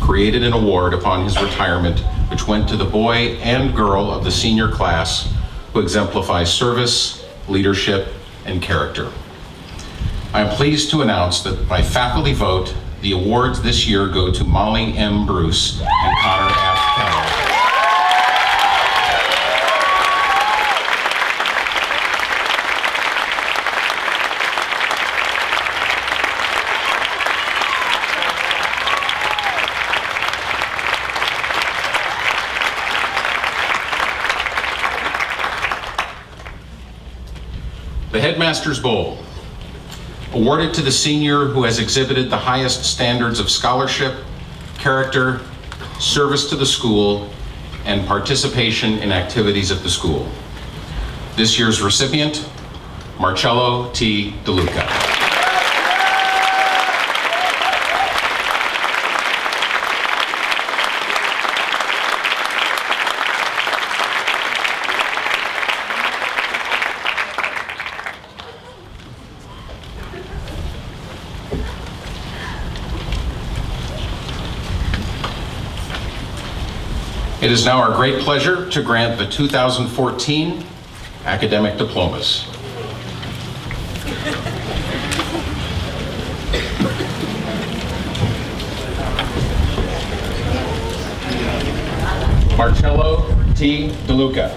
created an award upon his retirement which went to the boy and girl of the senior class who exemplify service, leadership, and character. I am pleased to announce that by faculty vote, the awards this year go to Molly M. Bruce and Connor F. Keller. The Headmaster's Bowl, awarded to the senior who has exhibited the highest standards of scholarship, character, service to the school, and participation in activities at the school. This year's recipient, Marcello T. DeLuca. It is now our great pleasure to grant the 2014 academic diplomas. Marcello T. DeLuca.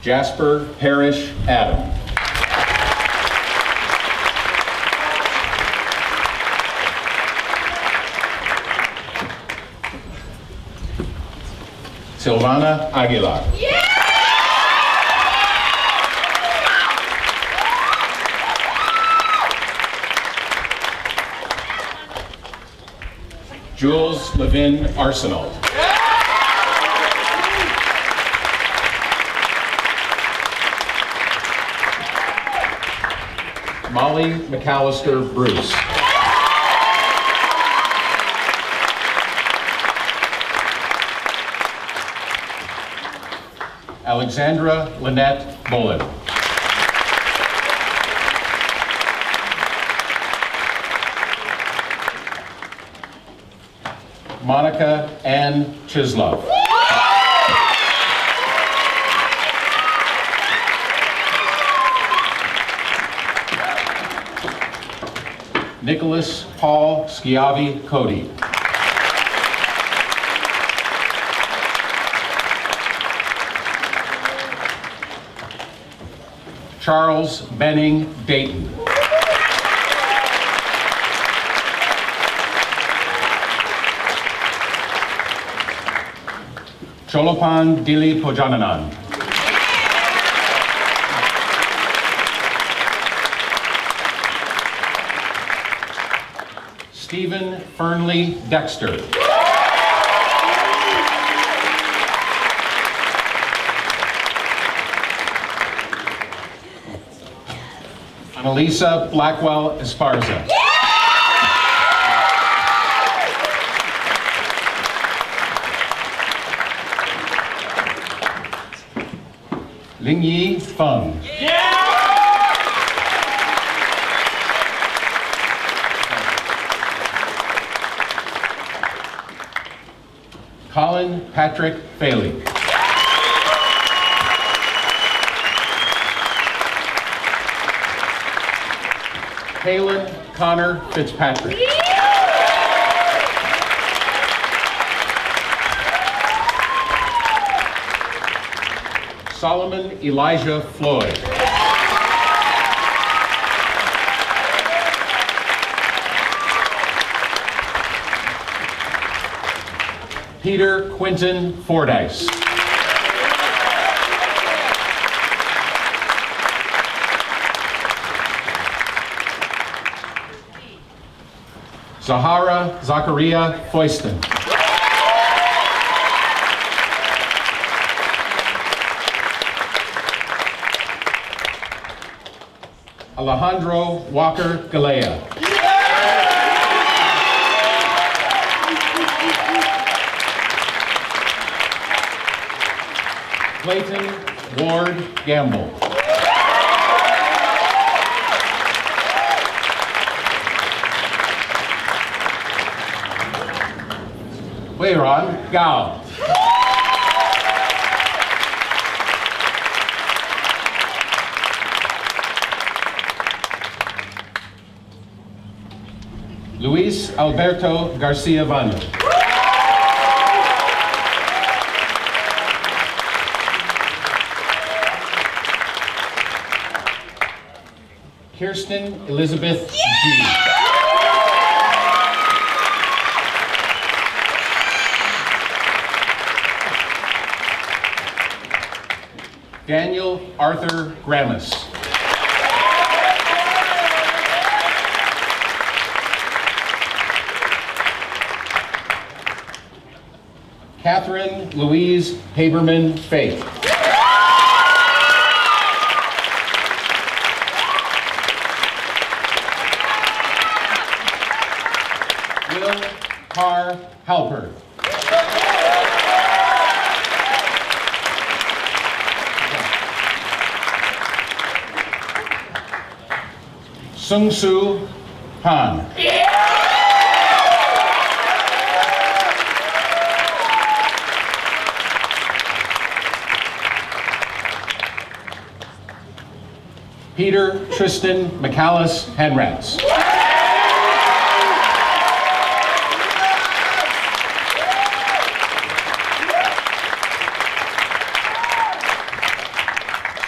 Jasper Parrish Adam. Silvana Aguilar. Jules Levin Arsenal. Molly McAllister Bruce. Alexandra Lynette Bullen. Monica Ann Chislov. Nicholas Paul Schiavi Cody. Charles Benning Dayton. Cholopan Dili Pojananan. Stephen Fernley Dexter. Annalisa Blackwell Esparza. Lingyi Feng. Colin Patrick Faley. Kaylin Connor Fitzpatrick. Solomon Elijah Floyd. Peter Quinton Fordyce. Zahara Zachariah Foyston. Alejandro Walker Galea. Clayton Ward Gamble. Weiron Gao. Luis Alberto Garcia Vano. Kirsten Elizabeth G. Daniel Arthur Gramis. Catherine Louise Haberman Faith. Will Carr Halpert. Sung Soo Han. Peter Tristan McAllis Henratz.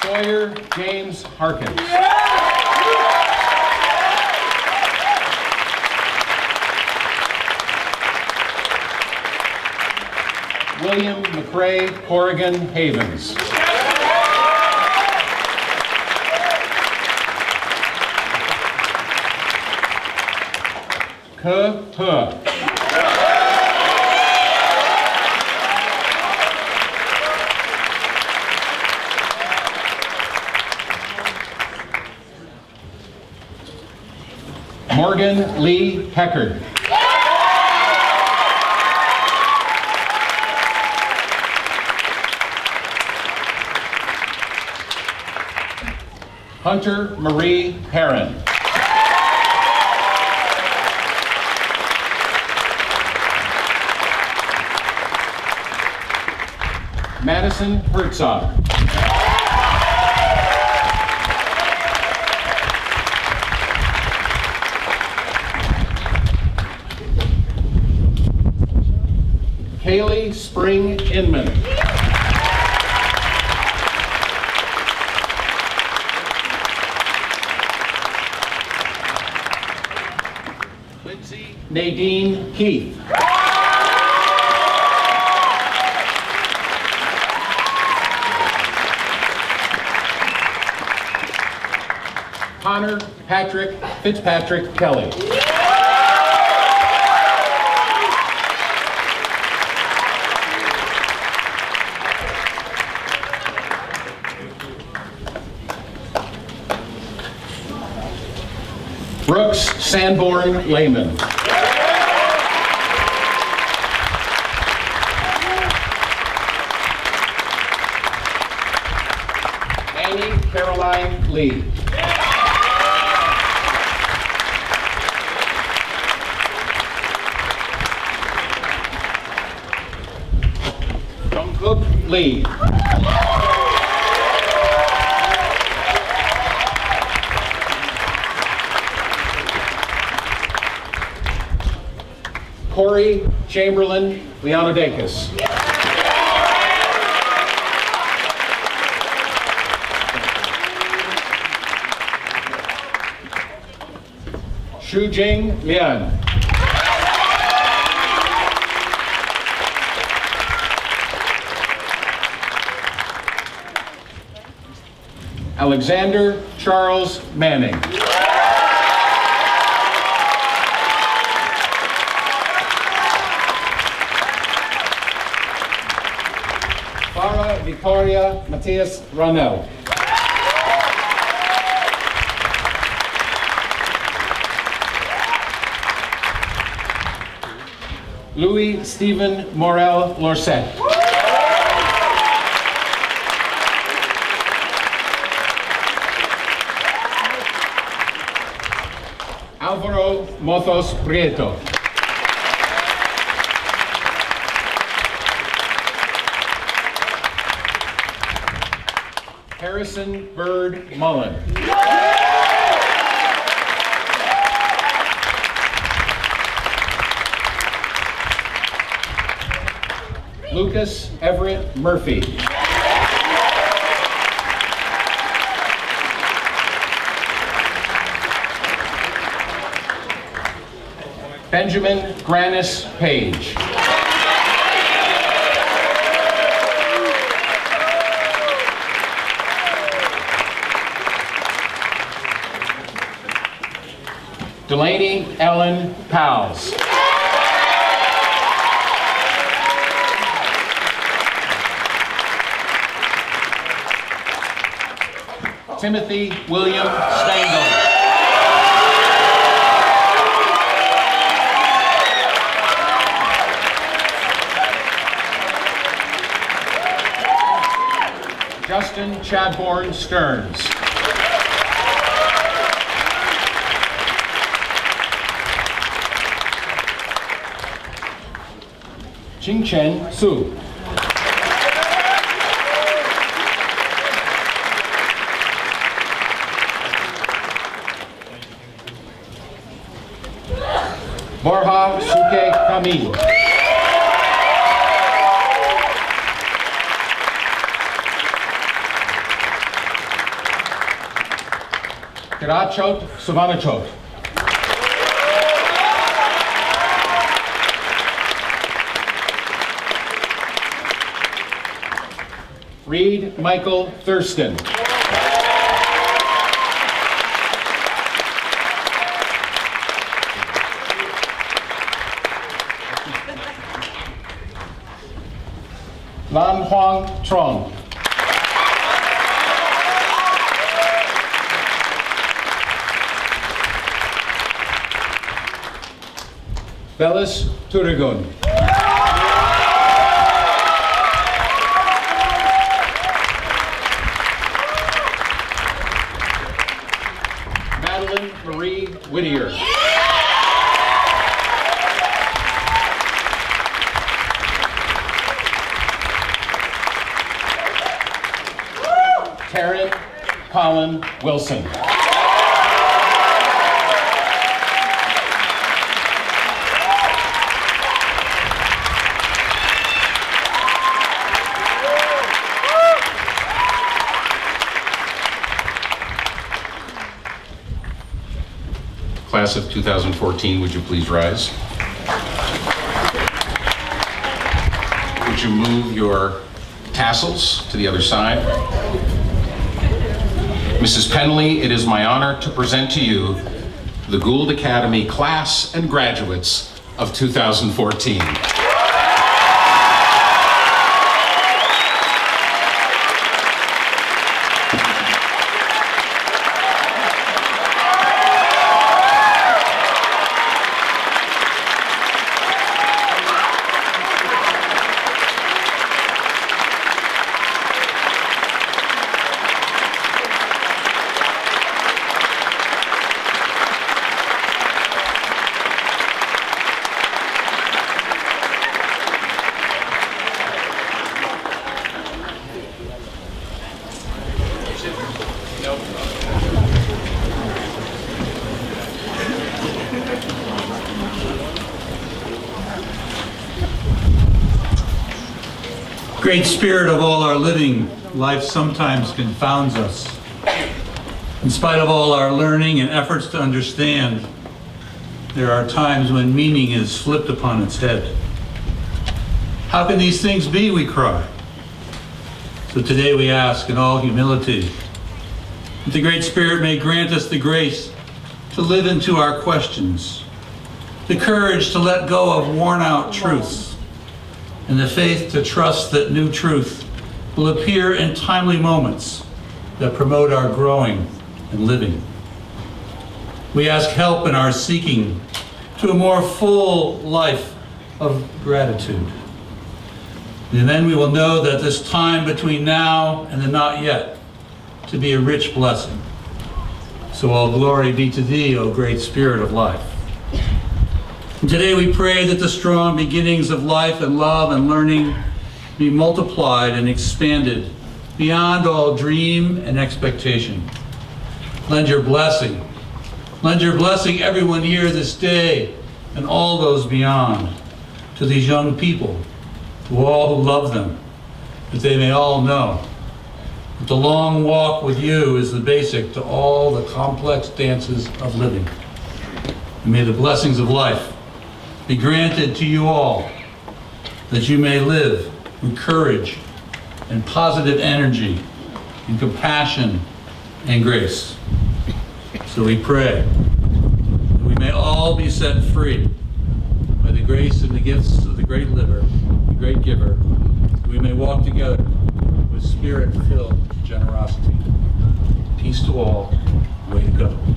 Sawyer James Harkins. William McRae Corrigan Havens. Ke Morgan Lee Heckard. Hunter Marie Perrin. Madison Herzog. Kaylee Spring Inman. Lindsay Nadine Keith. Connor Patrick Fitzpatrick Kelly. Brooks Sanborn Lehman. Annie Caroline Lee. Jungkook Lee. Corey Chamberlain Leonidakis. Shujing Lian. Alexander Charles Manning. Farah Victoria Matthias Ronell. Louis Stephen Morel Lorset. Mothos Prieto. Harrison Bird Mullen. Lucas Everett Murphy. Benjamin Granis Page. Delaney Ellen Powles. Timothy William Stengel. Justin Chadbourne Stearns. Jingchen Su. Borja Suke Kami. Kirachot Suvanachot. Reed Michael Thurston. Lan Huang Trong. Bellis Turigun. Madeline Marie Whittier. Taryn Colin Wilson. Class of 2014, would you please rise? Would you move your tassels to the other side? Mrs. Penley, it is my honor to present to you the Gould Academy class and graduates of 2014. Great Spirit of all our living, life sometimes confounds us. In spite of all our learning and efforts to understand, there are times when meaning is flipped upon its head. How can these things be, we cry? So today we ask in all humility that the Great Spirit may grant us the grace to live into our questions, the courage to let go of worn-out truths, and the faith to trust that new truth will appear in timely moments that promote our growing and living. We ask help in our seeking to a more full life of gratitude. And then we will know that this time between now and the not yet to be a rich blessing. So all glory be to thee, O great Spirit of life. And today we pray that the strong beginnings of life and love and learning be multiplied and expanded beyond all dream and expectation. Lend your blessing. Lend your blessing, everyone here this day and all those beyond, to these young people, to all who love them, that they may all know that the long walk with you is the basic to all the complex dances of living. And may the blessings of life be granted to you all, that you may live with courage and positive energy and compassion and grace. So we pray that we may all be set free by the grace and the gifts of the great liver, the great giver, that we may walk together with spirit-filled generosity. Peace to all. Way to go.